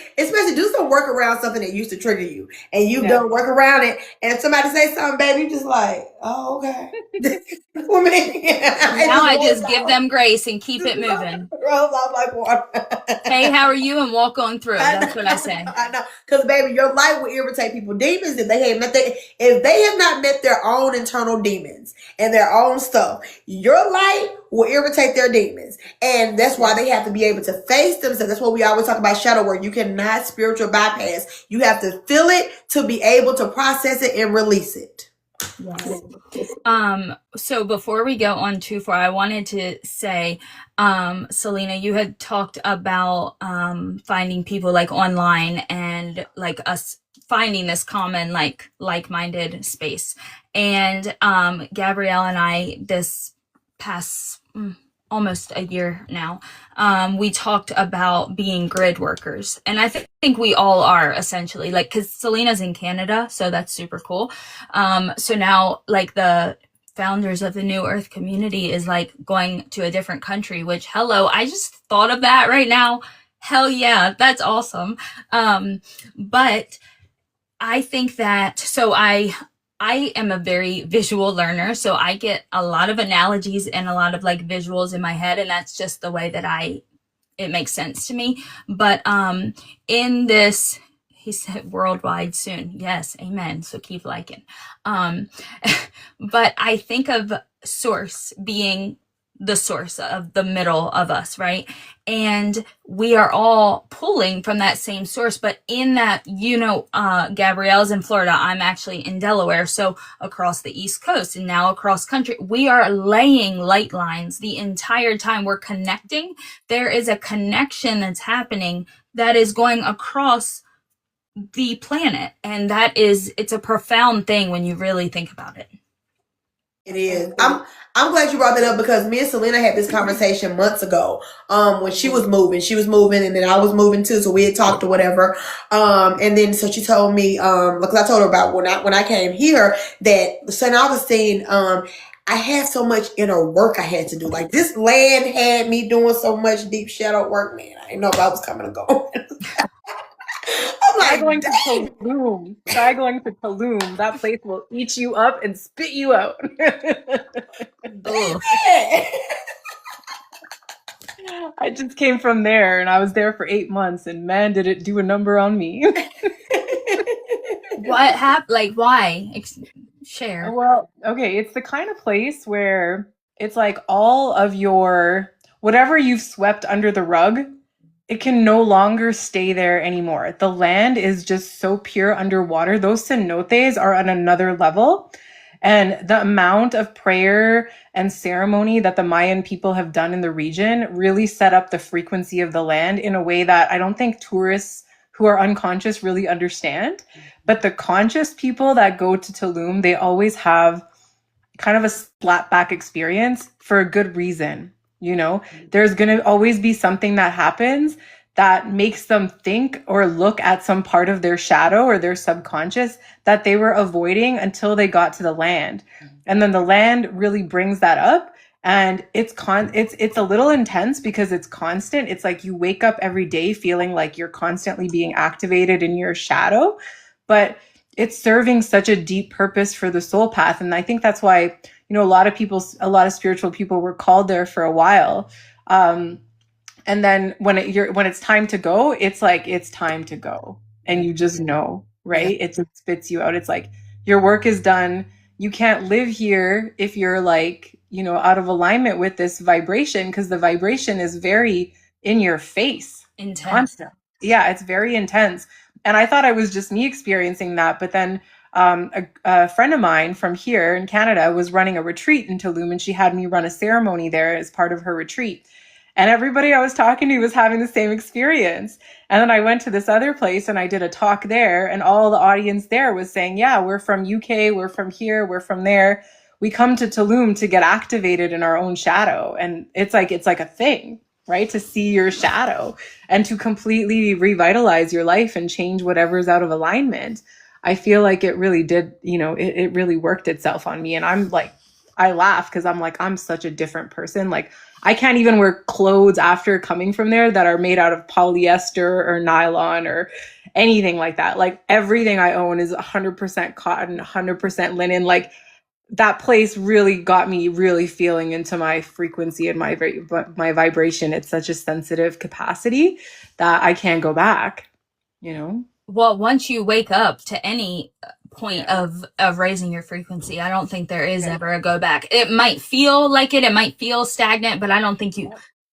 do some work around something that used to trigger you, and you've Yeah. done work around it. And if somebody say something, baby, you just like, oh, okay. For me, Now I just give them grace and keep it moving. rolls off like water. Hey, how are you? And walk on through. That's what I say. I know, because baby, your light will irritate people. Demons, if they have not met their own internal demons and their own stuff, your light will irritate their demons, and that's why they have to be able to face themselves. That's what we always talk about shadow work. You cannot spiritual bypass. You have to feel it to be able to process it and release it. Yes. So before we go on too far, I wanted to say, Selena, you had talked about finding people like online and like us finding this common like-minded space. And Gabrielle and I, this past almost a year now, we talked about being grid workers. And I think we all are, essentially, like, because Selena's in Canada, so that's super cool. So now, like, the founders of the New Earth community is like going to a different country, which, hello, I just thought of that right now. Hell yeah, that's awesome. But I think that, so I am a very visual learner, so I get a lot of analogies and a lot of like visuals in my head, and that's just the way that it makes sense to me. But in this, he said worldwide soon. Yes, amen. So keep liking. But I think of source being the source of the middle of us, right? And we are all pulling from that same source. But in that, Gabrielle's in Florida, I'm actually in Delaware. So across the East Coast and now across country, we are laying light lines the entire time. We're connecting. There is a connection that's happening that is going across the planet. And it's a profound thing when you really think about it. It is. I'm glad you brought that up because me and Selena had this conversation months ago. When she was moving, and then I was moving too. So we had talked or whatever. And then so she told me, because I told her about when I came here that St. Augustine, I had so much inner work I had to do. Like this land had me doing so much deep shadow work, man. I didn't know if I was coming or going. I'm like, Going to Tulum. Try going to Tulum. That place will eat you up and spit you out. I just came from there and I was there for 8 months and man, did it do a number on me. What happened? Like, why? Share. Well, okay, it's the kind of place where it's like all of your, whatever you've swept under the rug, it can no longer stay there anymore. The land is just so pure underwater. Those cenotes are on another level. And the amount of prayer and ceremony that the Mayan people have done in the region really set up the frequency of the land in a way that I don't think tourists who are unconscious really understand. But the conscious people that go to Tulum, they always have kind of a slapback experience for a good reason. You know, there's going to always be something that happens that makes them think or look at some part of their shadow or their subconscious that they were avoiding until they got to the land. And then the land really brings that up. And it's a little intense because it's constant. It's like you wake up every day feeling like you're constantly being activated in your shadow, but it's serving such a deep purpose for the soul path. And I think that's why, you know, a lot of spiritual people were called there for a while. And then when it's time to go, it's like, it's time to go. And you just know, right? It just spits you out. It's like, your work is done. You can't live here if you're like, you know, out of alignment with this vibration, because the vibration is very in your face. Intense. Constant. Yeah, it's very intense. And I thought I was just me experiencing that. But then a friend of mine from here in Canada was running a retreat in Tulum, and she had me run a ceremony there as part of her retreat. And everybody I was talking to was having the same experience. And then I went to this other place and I did a talk there, and all the audience there was saying, yeah, we're from UK, we're from here, we're from there. We come to Tulum to get activated in our own shadow. And it's like a thing, right? To see your shadow and to completely revitalize your life and change whatever's out of alignment. I feel like it really did, you know, it really worked itself on me. And I'm like, I laugh because I'm like, I'm such a different person. Like, I can't even wear clothes after coming from there that are made out of polyester or nylon or anything like that. Like, everything I own is 100% cotton, 100% linen. Like, that place really got me really feeling into my frequency and my vibration. It's such a sensitive capacity that I can't go back, you know? Well, once you wake up to any point of raising your frequency, I don't think there is ever a go back. It might feel like it might feel stagnant, but I don't think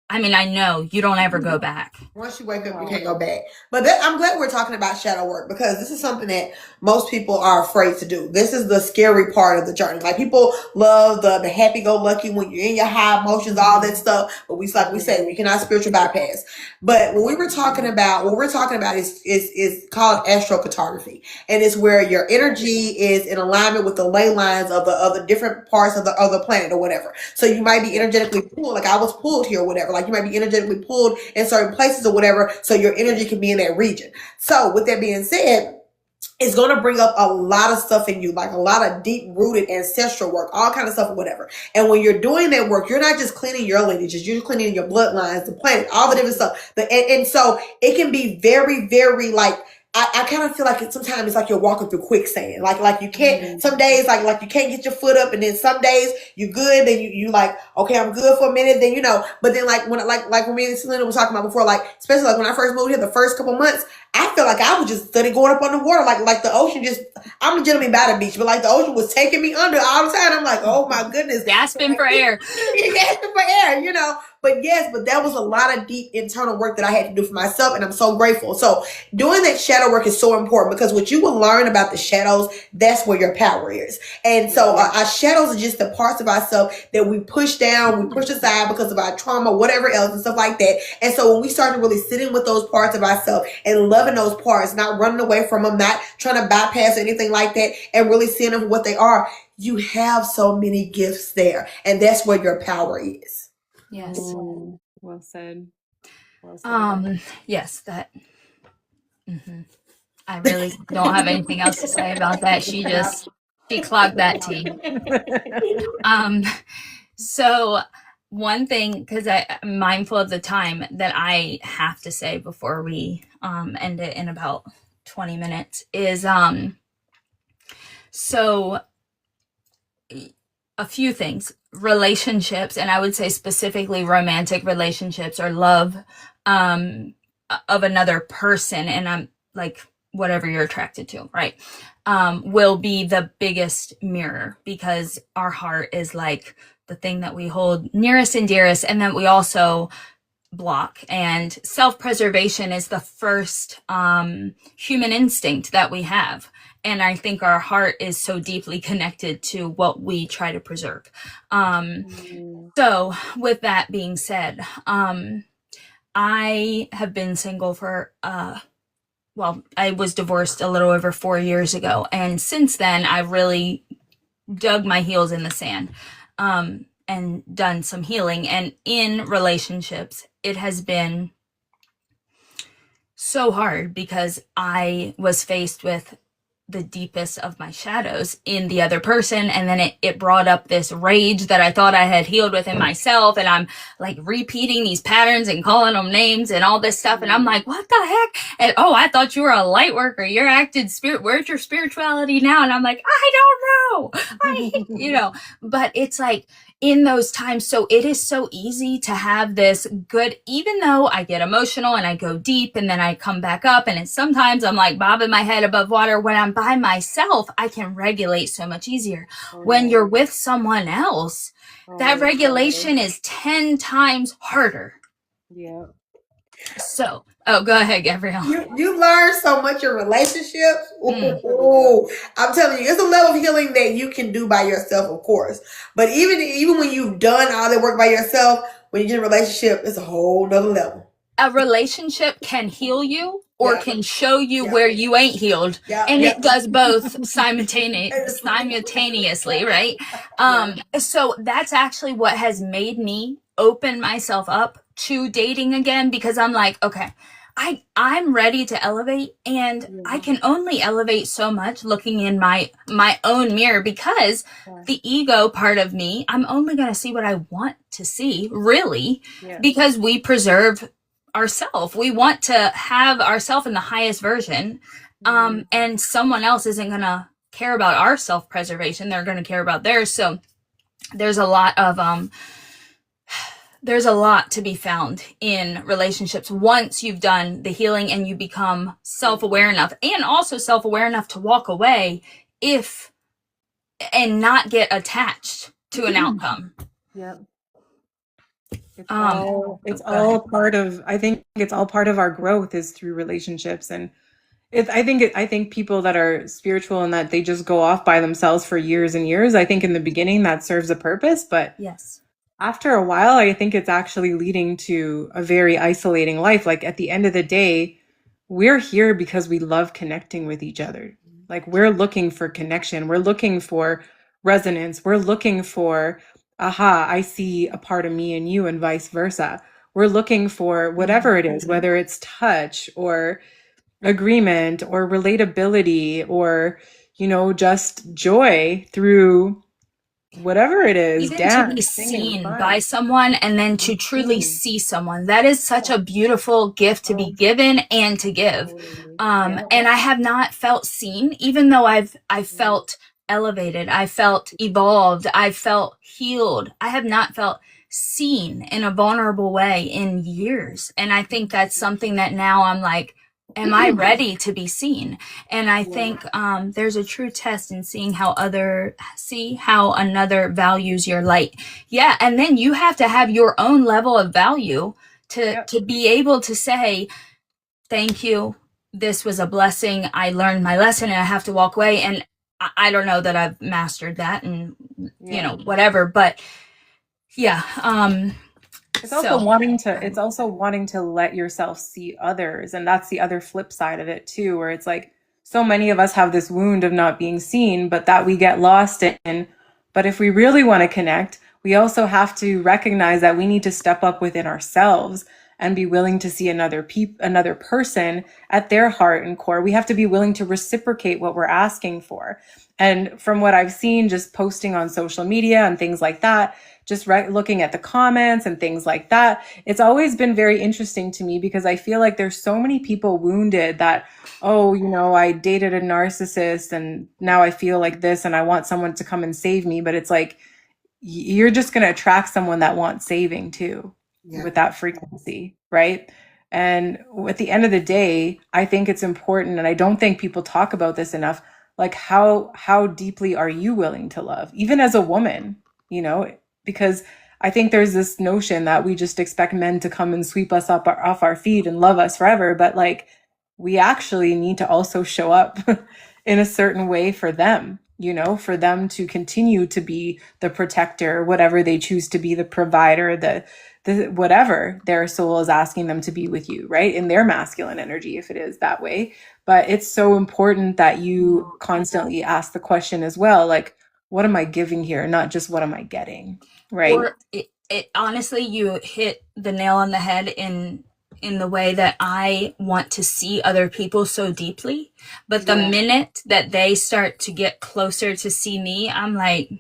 I mean, I know you don't ever go back. Once you wake up, you can't go back. But I'm glad we're talking about shadow work, because this is something that most people are afraid to do. This is the scary part of the journey. Like, people love the happy-go-lucky when you're in your high emotions, all that stuff. But like we say, we cannot spiritual bypass. But what we're talking about is called astrocartography, and it's where your energy is in alignment with the ley lines of the different parts of the planet or whatever. So you might be energetically pulled, like I was pulled here or whatever. Like, you might be energetically pulled in certain places or whatever, so your energy can be in that region. So with that being said, it's going to bring up a lot of stuff in you, like a lot of deep rooted ancestral work, all kind of stuff or whatever. And when you're doing that work, you're not just cleaning your lineages, you're cleaning your bloodlines, the planet, all the different stuff. And so it can be very, very like, I kind of feel like sometimes it's like you're walking through quicksand. Like you can't, some days, like you can't get your foot up, and then some days you good, then you like, okay, I'm good for a minute, then, you know, but then like when me and Selena was talking about before, like, especially like when I first moved here, the first couple months, I felt like I was just studying going up on the water, like the ocean just, I'm legitimately by the beach, but like the ocean was taking me under all the time. I'm like, oh my goodness. Gasping for air. Gasping for air, you know. But that was a lot of deep internal work that I had to do for myself, and I'm so grateful. So doing that shadow work is so important, because what you will learn about the shadows, that's where your power is. And so our shadows are just the parts of ourselves that we push down, we push aside because of our trauma, whatever else, and stuff like that. And so when we start to really sit in with those parts of ourselves and loving those parts, not running away from them, not trying to bypass or anything like that, and really seeing them for what they are, you have so many gifts there. And that's where your power is. Yes. Well said. Yes, that. I really don't have anything else to say about that. She clogged that tea. So one thing, because I'm mindful of the time, that I have to say before we end it in about 20 minutes is so a few things. Relationships, and I would say specifically romantic relationships or love of another person, and I'm like, whatever you're attracted to, right, will be the biggest mirror, because our heart is like the thing that we hold nearest and dearest, and that we also block. And self-preservation is the first human instinct that we have. And I think our heart is so deeply connected to what we try to preserve. So with that being said, I have been single for well, I was divorced a little over 4 years ago. And since then, I've really dug my heels in the sand, and done some healing. And in relationships, it has been so hard because I was faced with the deepest of my shadows in the other person, and then it brought up this rage that I thought I had healed within myself, and I'm like repeating these patterns and calling them names and all this stuff, and I'm like, what the heck? And oh, I thought you were a light worker, you're acting spirit, where's your spirituality now? And I'm like, I don't know, but it's like in those times. So it is so easy to have this good, even though I get emotional and I go deep and then I come back up, and sometimes I'm like bobbing my head above water. When I'm by myself, I can regulate so much easier. When you're with someone else, that regulation is 10 times harder. Yeah. So, oh, go ahead, Gabrielle. You learn so much in relationships. Ooh, I'm telling you, it's a level of healing that you can do by yourself, of course. But even when you've done all that work by yourself, when you get in a relationship, it's a whole nother level. A relationship can heal you or can show you where you ain't healed. And it does both simultaneously, right? So that's actually what has made me open myself up to dating again, because I'm like, okay, I'm ready to elevate, and I can only elevate so much looking in my own mirror, because the ego part of me, I'm only going to see what I want to see, really, because we preserve ourselves. We want to have ourselves in the highest version, and someone else isn't going to care about our self-preservation. They're going to care about theirs. So there's a lot to be found in relationships once you've done the healing and you become self-aware enough, and also self-aware enough to walk away and not get attached to an outcome. Yep. It's all part of, I think it's all part of our growth is through relationships. And I think people that are spiritual and that they just go off by themselves for years and years, I think in the beginning that serves a purpose, but yes, after a while, I think it's actually leading to a very isolating life. Like at the end of the day, we're here because we love connecting with each other. Like we're looking for connection. We're looking for resonance. We're looking for, aha, I see a part of me in you, and vice versa. We're looking for whatever it is, whether it's touch or agreement or relatability or, just joy through whatever it is, even dance, to be seen by someone, and then to truly see someone. That is such a beautiful gift to be given and to give. And I have not felt seen, even though I felt elevated, I felt evolved, I felt healed. I have not felt seen in a vulnerable way in years. And I think that's something that now I'm like, am I ready to be seen? And I think there's a true test in seeing how another values your light. Yeah, and then you have to have your own level of value to be able to say, thank you, this was a blessing, I learned my lesson, and I have to walk away. And I don't know that I've mastered that, and whatever, but it's also wanting to let yourself see others. And that's the other flip side of it too, where it's like so many of us have this wound of not being seen, but that we get lost in. But if we really want to connect, we also have to recognize that we need to step up within ourselves and be willing to see another person at their heart and core. We have to be willing to reciprocate what we're asking for. And from what I've seen, just posting on social media and things like that, just looking at the comments and things like that, it's always been very interesting to me, because I feel like there's so many people wounded that, I dated a narcissist and now I feel like this and I want someone to come and save me. But it's like, you're just going to attract someone that wants saving too, with that frequency, right? And at the end of the day, I think it's important, and I don't think people talk about this enough, like how deeply are you willing to love, even as a woman, because I think there's this notion that we just expect men to come and sweep us up off our feet and love us forever. But like, we actually need to also show up in a certain way for them. for them to continue to be the protector, whatever they choose to be, the provider, the whatever their soul is asking them to be with you, right? In their masculine energy, if it is that way. But it's so important that you constantly ask the question as well, like, what am I giving here? Not just what am I getting, right? Or it honestly, you hit the nail on the head in the way that I want to see other people so deeply. But the minute that they start to get closer to see me, I'm like,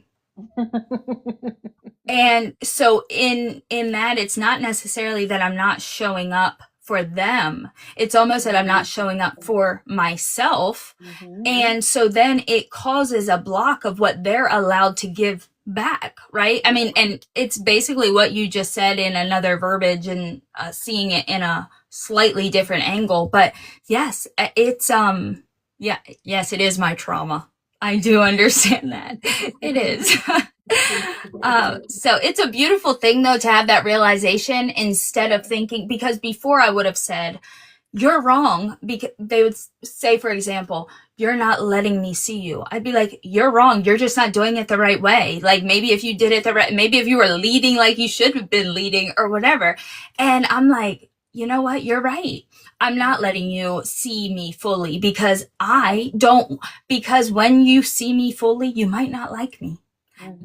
and so in that, it's not necessarily that I'm not showing up for them. It's almost that I'm not showing up for myself. And so then it causes a block of what they're allowed to give back, right? I mean, and it's basically what you just said in another verbiage and seeing it in a slightly different angle. But yes, it's, yes, it is my trauma. I do understand that. It is. So it's a beautiful thing though to have that realization instead of thinking, because before I would have said, you're wrong, because they would say, for example, you're not letting me see you. I'd be like, you're wrong. You're just not doing it the right way. Like maybe if you did it maybe if you were leading like you should have been leading or whatever. And I'm like, you know what? You're right. I'm not letting you see me fully because when you see me fully, you might not like me.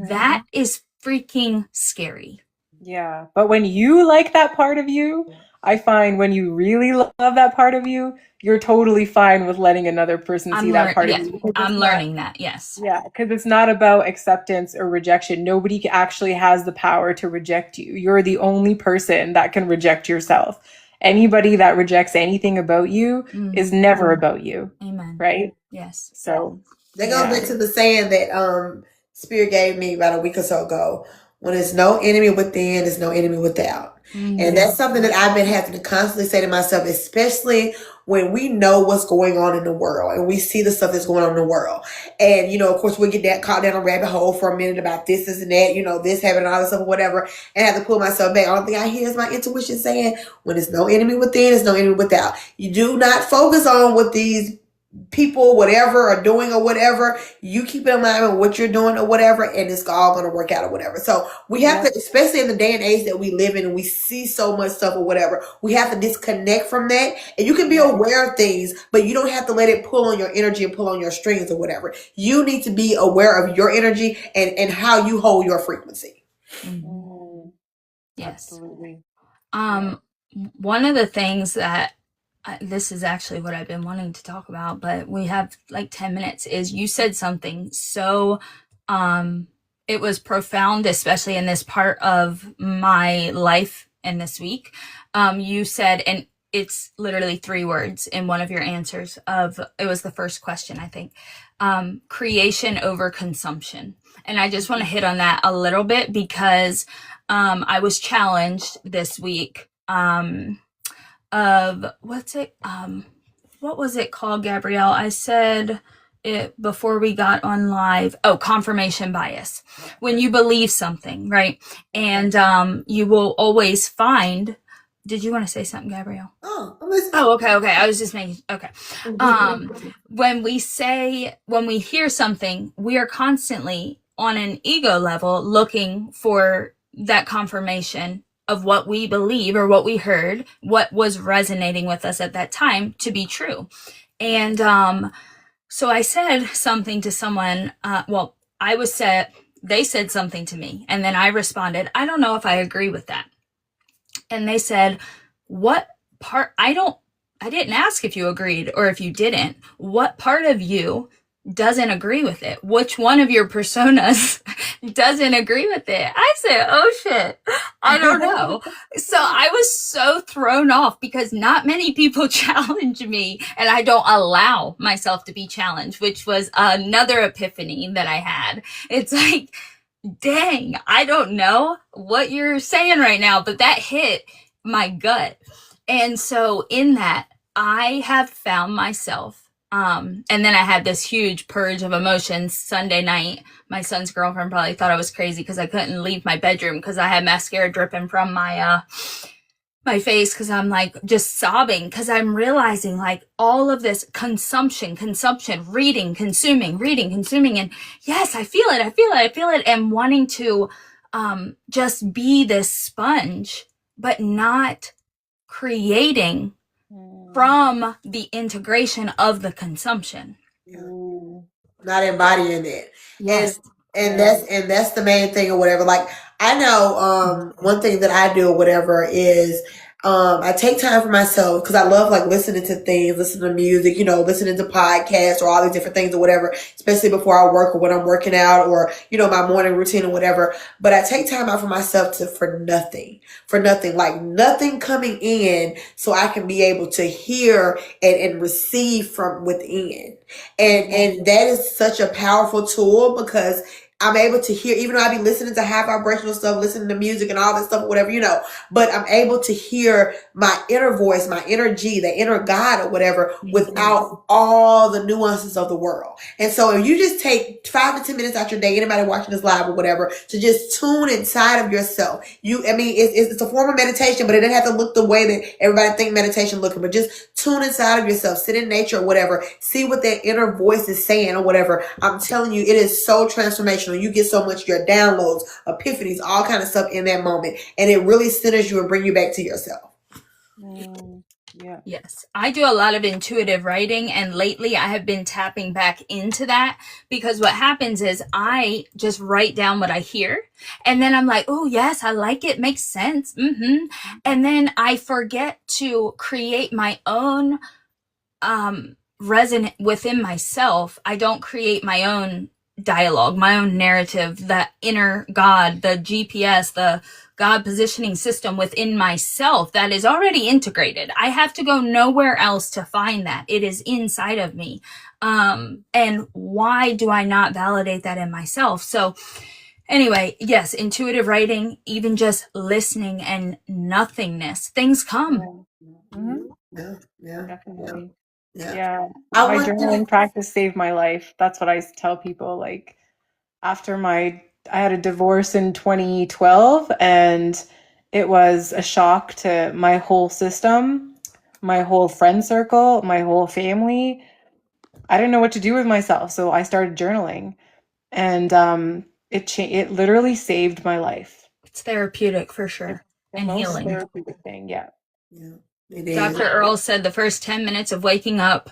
That is freaking scary. Yeah. But when you like that part of you, I find when you really love that part of you, you're totally fine with letting another person see that part of you. I'm learning that, yes. Yeah, because it's not about acceptance or rejection. Nobody actually has the power to reject you. You're the only person that can reject yourself. Anybody that rejects anything about you is never about you. Amen. Right? Yes. So that goes back to the saying that Spirit gave me about a week or so ago. When there's no enemy within, there's no enemy without. And that's something that I've been having to constantly say to myself, especially when we know what's going on in the world and we see the stuff that's going on in the world. And, of course, we get caught down a rabbit hole for a minute about this and that, this happening, all this stuff, or whatever, and I have to pull myself back. All thing I hear is my intuition saying, when there's no enemy within, there's no enemy without. You do not focus on what these people, whatever, are doing or whatever. You keep in mind with what you're doing or whatever, and it's all going to work out or whatever. So we have to, especially in the day and age that we live in, and we see so much stuff or whatever, we have to disconnect from that. And you can be aware of things, but you don't have to let it pull on your energy and pull on your strings or whatever. You need to be aware of your energy and how you hold your frequency. Yes. Absolutely. One of the things that this is actually what I've been wanting to talk about, but we have like 10 minutes, is you said something so, it was profound, especially in this part of my life and this week. You said, and it's literally 3 words in one of your answers it was the first question, I think, creation over consumption. And I just want to hit on that a little bit because, I was challenged this week, of what was it called, Gabrielle? I said it before we got on live. Oh, confirmation bias. When you believe something, right? And you will always find. Did you want to say something, Gabrielle? Oh, okay. I was just making, okay. When we hear something, we are constantly on an ego level looking for that confirmation of what we believe or what we heard, what was resonating with us at that time to be true. And so I said something to someone, they said something to me, and then I responded, I don't know if I agree with that. And they said, what part, I didn't ask if you agreed or if you didn't. What part of you doesn't agree with it? Which one of your personas doesn't agree with it? I said, oh shit, I don't know. So I was so thrown off because not many people challenge me, and I don't allow myself to be challenged, which was another epiphany that I had. It's like, dang, I don't know what you're saying right now, but that hit my gut. And so in that, I have found myself, and then I had this huge purge of emotions Sunday night. My son's girlfriend probably thought I was crazy because I couldn't leave my bedroom because I had mascara dripping from my my face because I'm like just sobbing because I'm realizing like all of this consumption, reading, consuming. And yes, I feel it, and wanting to just be this sponge, but not creating from the integration of the consumption. Yeah. Not embodying it. Yes. And that's the main thing or whatever. Like I know one thing that I do or whatever is I take time for myself because I love like listening to things, listening to music, you know, listening to podcasts or all these different things or whatever, especially before I work or when I'm working out or, you know, my morning routine or whatever. But I take time out for myself for nothing, like nothing coming in so I can be able to hear and receive from within. And that is such a powerful tool because I'm able to hear, even though I be listening to high vibrational stuff, listening to music and all that stuff, whatever, you know, but I'm able to hear my inner voice, my energy, the inner God or whatever, without all the nuances of the world. And so if you just take 5 to 10 minutes out your day, anybody watching this live or whatever, to just tune inside of yourself, it's a form of meditation, but it doesn't have to look the way that everybody think meditation looking, but just tune inside of yourself, sit in nature or whatever, see what that inner voice is saying or whatever. I'm telling you, it is so transformational. You get so much, your downloads, epiphanies, all kind of stuff in that moment. And it really centers you and bring you back to yourself. Yeah. Yes. I do a lot of intuitive writing, and lately I have been tapping back into that because what happens is I just write down what I hear, and then I'm like, oh, yes, I like it. Makes sense. And then I forget to create my own resonant within myself. I don't create my own dialogue, my own narrative, the inner God, the GPS, the God positioning system within myself that is already integrated. I have to go nowhere else to find that. It is inside of me. And why do I not validate that in myself? So anyway, yes, intuitive writing, even just listening and nothingness, things come. Yeah. Definitely. Yeah. Yeah. I My want journaling practice saved my life. That's what I tell people. Like after I had a divorce in 2012, and it was a shock to my whole system, my whole friend circle, my whole family. I didn't know what to do with myself, so I started journaling, and it literally saved my life. It's therapeutic for sure. The And most healing. therapeutic thing, yeah. It is. Dr. Earl said the first 10 minutes of waking up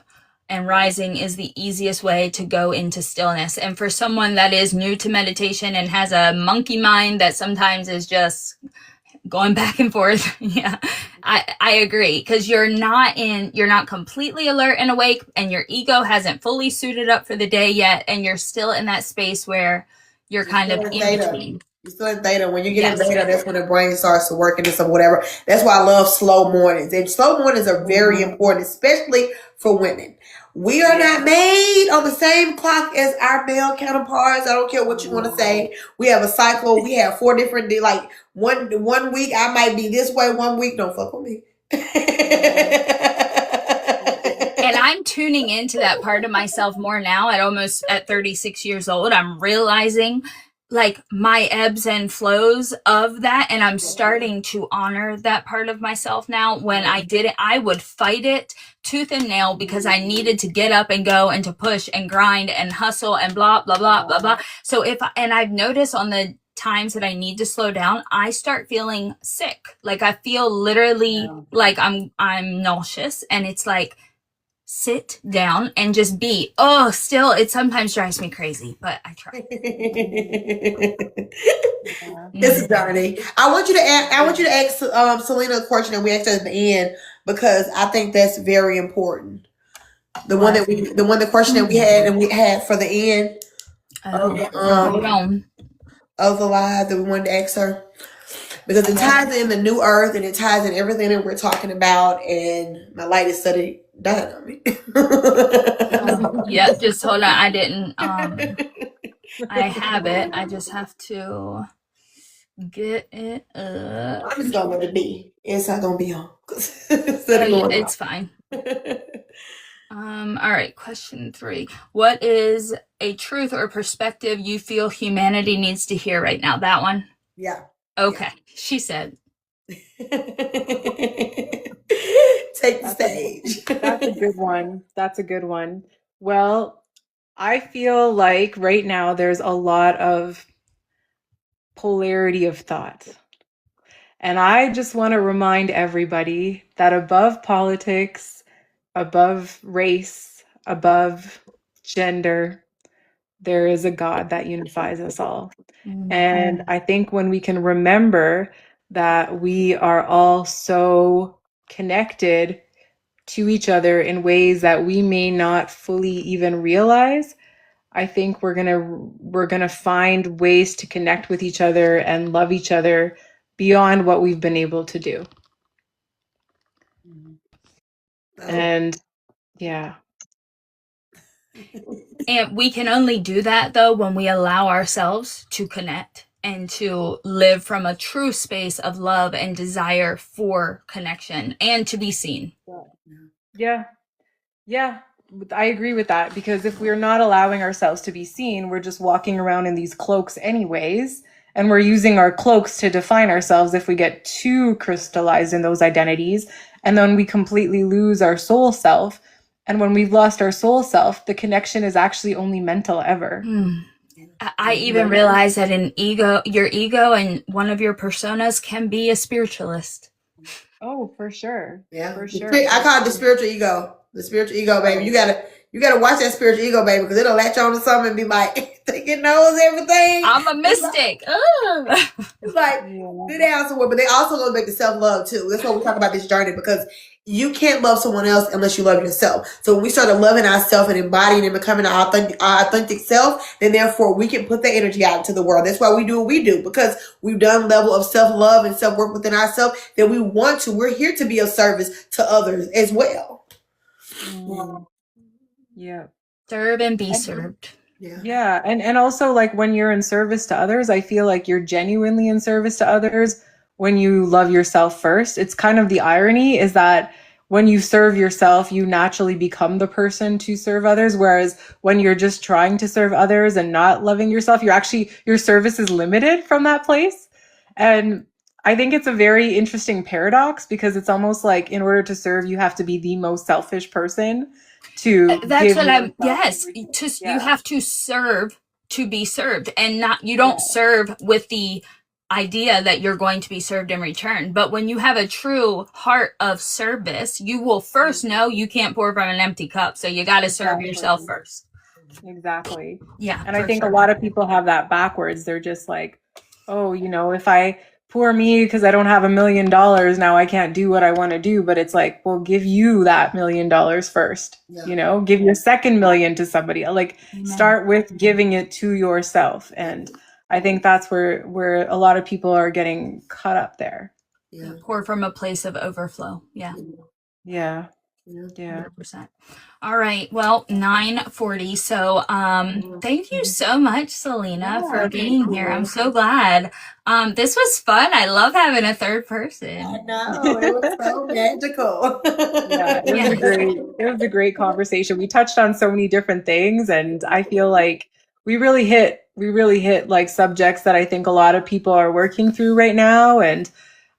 and rising is the easiest way to go into stillness. And for someone that is new to meditation and has a monkey mind that sometimes is just going back and forth, yeah, I agree. Because you're not completely alert and awake, and your ego hasn't fully suited up for the day yet, and you're still in that space where you're kind of in between. You're still in theta. When you get in beta, that's when the brain starts to work into some whatever. That's why I love slow mornings. And slow mornings are very important, especially for women. We are not made on the same clock as our male counterparts. I don't care what you want to say. We have a cycle. We have 4 different days. Like one week I might be this way. One week, don't fuck with me. And I'm tuning into that part of myself more now at 36 years old. I'm realizing like my ebbs and flows of that, and I'm starting to honor that part of myself now. When I did it, I would fight it tooth and nail because I needed to get up and go and to push and grind and hustle and blah blah blah blah blah. So I've noticed on the times that I need to slow down, I start feeling sick. Like I feel literally like I'm nauseous, and it's like, sit down and just be. Oh, still, it sometimes drives me crazy, but I try. This is journey. I want you to ask Selena a question that we asked her at the end, because I think that's very important. The question that we had for the end Hold on. of the live that we wanted to ask her, because it ties in the new earth and it ties in everything that we're talking about. And my light is suddenly dying on me. Yeah, just hold on. I didn't. I have it. I just have to get it up. I'm just gonna let it be. It's not gonna be on. It's fine. All right, question 3. What is a truth or perspective you feel humanity needs to hear right now? That one? Yeah. Okay. She said, Take the That's a, stage. that's a good one. That's a good one. Well, I feel like right now there's a lot of polarity of thought. And I just want to remind everybody that above politics, above race, above gender, there is a God that unifies us all. And I think when we can remember that we are all so connected to each other in ways that we may not fully even realize, I think we're going to find ways to connect with each other and love each other beyond what we've been able to do. And yeah. And we can only do that though when we allow ourselves to connect and to live from a true space of love and desire for connection and to be seen. Yeah. Yeah. I agree with that, because if we're not allowing ourselves to be seen, we're just walking around in these cloaks anyways. And we're using our cloaks to define ourselves if we get too crystallized in those identities. And then we completely lose our soul self. And when we've lost our soul self, the connection is actually only mental ever. I even realized that your ego and one of your personas can be a spiritualist. Oh, for sure. Yeah, For sure. I call it the spiritual ego. The spiritual ego, baby. You gotta watch that spiritual ego, baby, because it'll latch on to something and be like, think it knows everything. I'm a mystic. It's like, do they also work, but they also go back to self-love too. That's why we talk about this journey, because you can't love someone else unless you love yourself. So when we start loving ourselves and embodying and becoming our authentic self, then therefore we can put the energy out into the world. That's why we do what we do, because we've done level of self-love and self-work within ourselves that we want to. We're here to be of service to others as well. Yeah. Serve and be served. Yeah. And also, like, when you're in service to others, I feel like you're genuinely in service to others when you love yourself first. It's kind of the irony is that when you serve yourself, you naturally become the person to serve others. Whereas when you're just trying to serve others and not loving yourself, your service is limited from that place. And I think it's a very interesting paradox, because it's almost like in order to serve, you have to be the most selfish person to That's give what I'm. yourself Yes, Yeah. you have to serve to be served, and not you don't serve with the idea that you're going to be served in return. But when you have a true heart of service, you will first know you can't pour from an empty cup, so you got to serve yourself first. Exactly. Yeah, And I for think a sure. lot of people have that backwards. They're just like, oh, if I poor me because I don't have $1 million, now I can't do what I want to do. But it's like, well, give you that $1 million first. Give your second million to somebody. Like, start with giving it to yourself. And I think that's where a lot of people are getting caught up there. Yeah, pour from a place of overflow. Yeah. Yeah. 100%. All right. Well, 9:40. So, thank you so much, Selena, for being here. I'm so glad. This was fun. I love having a third person. I know, it was so magical. Yeah, it was a great conversation. We touched on so many different things, and I feel like we really hit like subjects that I think a lot of people are working through right now, and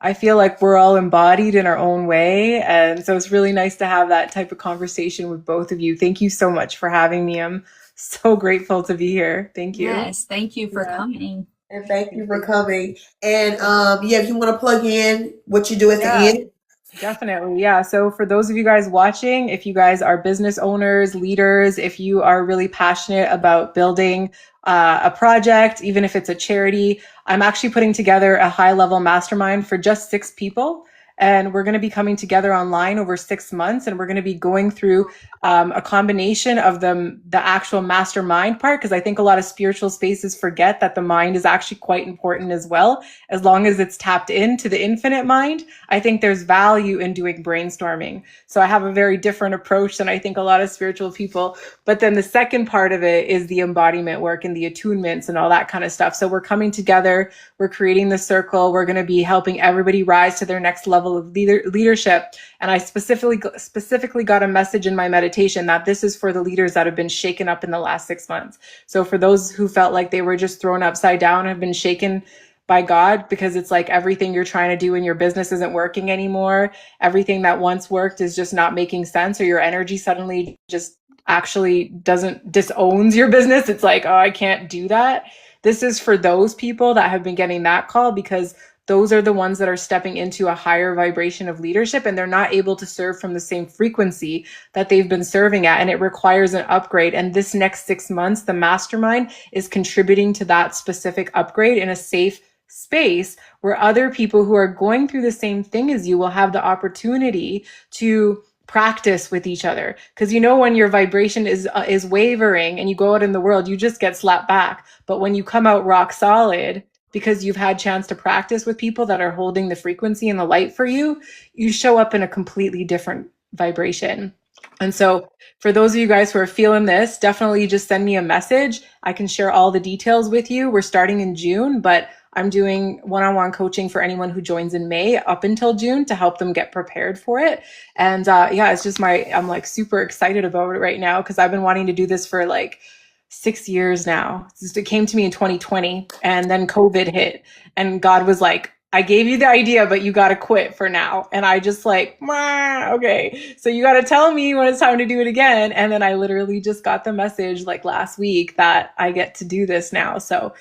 I feel like we're all embodied in our own way. And so it's really nice to have that type of conversation with both of you. Thank you so much for having me. I'm so grateful to be here. Thank you. Yes, thank you for coming. And thank you for coming. And if you want to plug in what you do at the end. Definitely. Yeah. So for those of you guys watching, if you guys are business owners, leaders, if you are really passionate about building a project, even if it's a charity, I'm actually putting together a high-level mastermind for just 6 people. And we're going to be coming together online over 6 months. And we're going to be going through a combination of the actual mastermind part, because I think a lot of spiritual spaces forget that the mind is actually quite important as well. As long as it's tapped into the infinite mind, I think there's value in doing brainstorming. So I have a very different approach than I think a lot of spiritual people. But then the second part of it is the embodiment work and the attunements and all that kind of stuff. So we're coming together, we're creating the circle. We're going to be helping everybody rise to their next level of leadership. And I specifically got a message in my meditation that this is for the leaders that have been shaken up in the last 6 months. So for those who felt like they were just thrown upside down, have been shaken by God, because it's like everything you're trying to do in your business isn't working anymore. Everything that once worked is just not making sense, or your energy suddenly just actually disowns your business. It's like, oh, I can't do that. This is for those people that have been getting that call, because those are the ones that are stepping into a higher vibration of leadership, and they're not able to serve from the same frequency that they've been serving at. And it requires an upgrade. And this next 6 months, the mastermind is contributing to that specific upgrade in a safe space where other people who are going through the same thing as you will have the opportunity to practice with each other. Because when your vibration is wavering and you go out in the world, you just get slapped back. But when you come out rock solid, because you've had chance to practice with people that are holding the frequency and the light for you, you show up in a completely different vibration. And so for those of you guys who are feeling this, definitely just send me a message. I can share all the details with you. We're starting in June, but I'm doing one-on-one coaching for anyone who joins in May up until June to help them get prepared for it. And it's just I'm like super excited about it right now, because I've been wanting to do this for like 6 years now. It came to me in 2020, and then COVID hit, and God was like, I gave you the idea, but you got to quit for now. And I just like, okay, so you got to tell me when it's time to do it again. And then I literally just got the message like last week that I get to do this now. So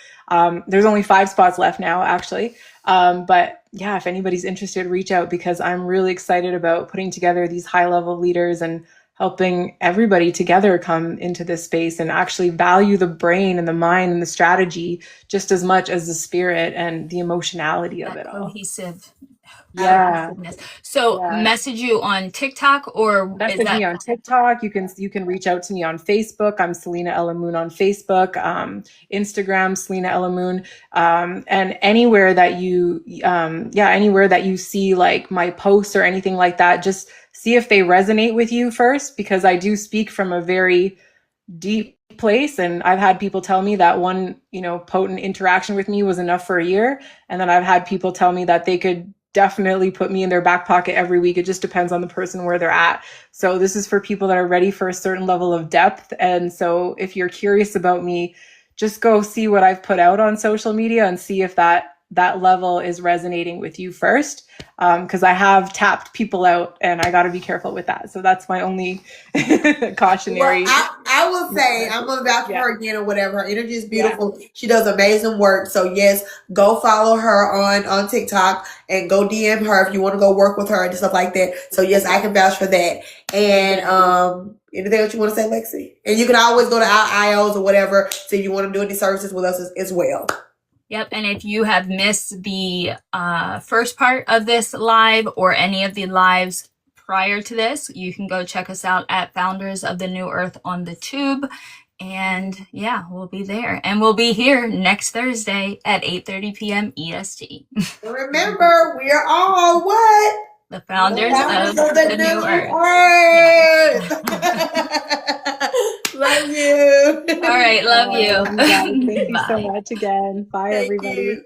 there's only 5 spots left now, actually. But yeah, if anybody's interested, reach out, because I'm really excited about putting together these high-level leaders and helping everybody together come into this space and actually value the brain and the mind and the strategy just as much as the spirit and the emotionality of it all. Cohesive. Yeah. So message you on TikTok, or message me on TikTok. You can reach out to me on Facebook. I'm Selena Elamoon on Facebook, Instagram, Selena Elamoon, and anywhere that you see like my posts or anything like that, just see if they resonate with you first, because I do speak from a very deep place. And I've had people tell me that one, potent interaction with me was enough for a year. And then I've had people tell me that they could definitely put me in their back pocket every week. It just depends on the person where they're at. So this is for people that are ready for a certain level of depth. And so if you're curious about me, just go see what I've put out on social media and see if that level is resonating with you first. Because I have tapped people out, and I got to be careful with that. So that's my only cautionary. Well, I will say, I'm going to vouch for her again or whatever. Her energy is beautiful. Yeah. She does amazing work. So yes, go follow her on TikTok and go DM her if you want to go work with her and stuff like that. So yes, I can vouch for that. And anything else you want to say, Lexi? And you can always go to our IOs or whatever, so you want to do any services with us as well. Yep. And if you have missed the first part of this live or any of the lives prior to this, you can go check us out at Founders of the New Earth on the Tube. And yeah, we'll be there. And we'll be here next Thursday at 8:30 p.m. EST. Remember, we are all what? The founders of the New Earth. Love you. All right, love you. Thank you so much again. Bye, everybody.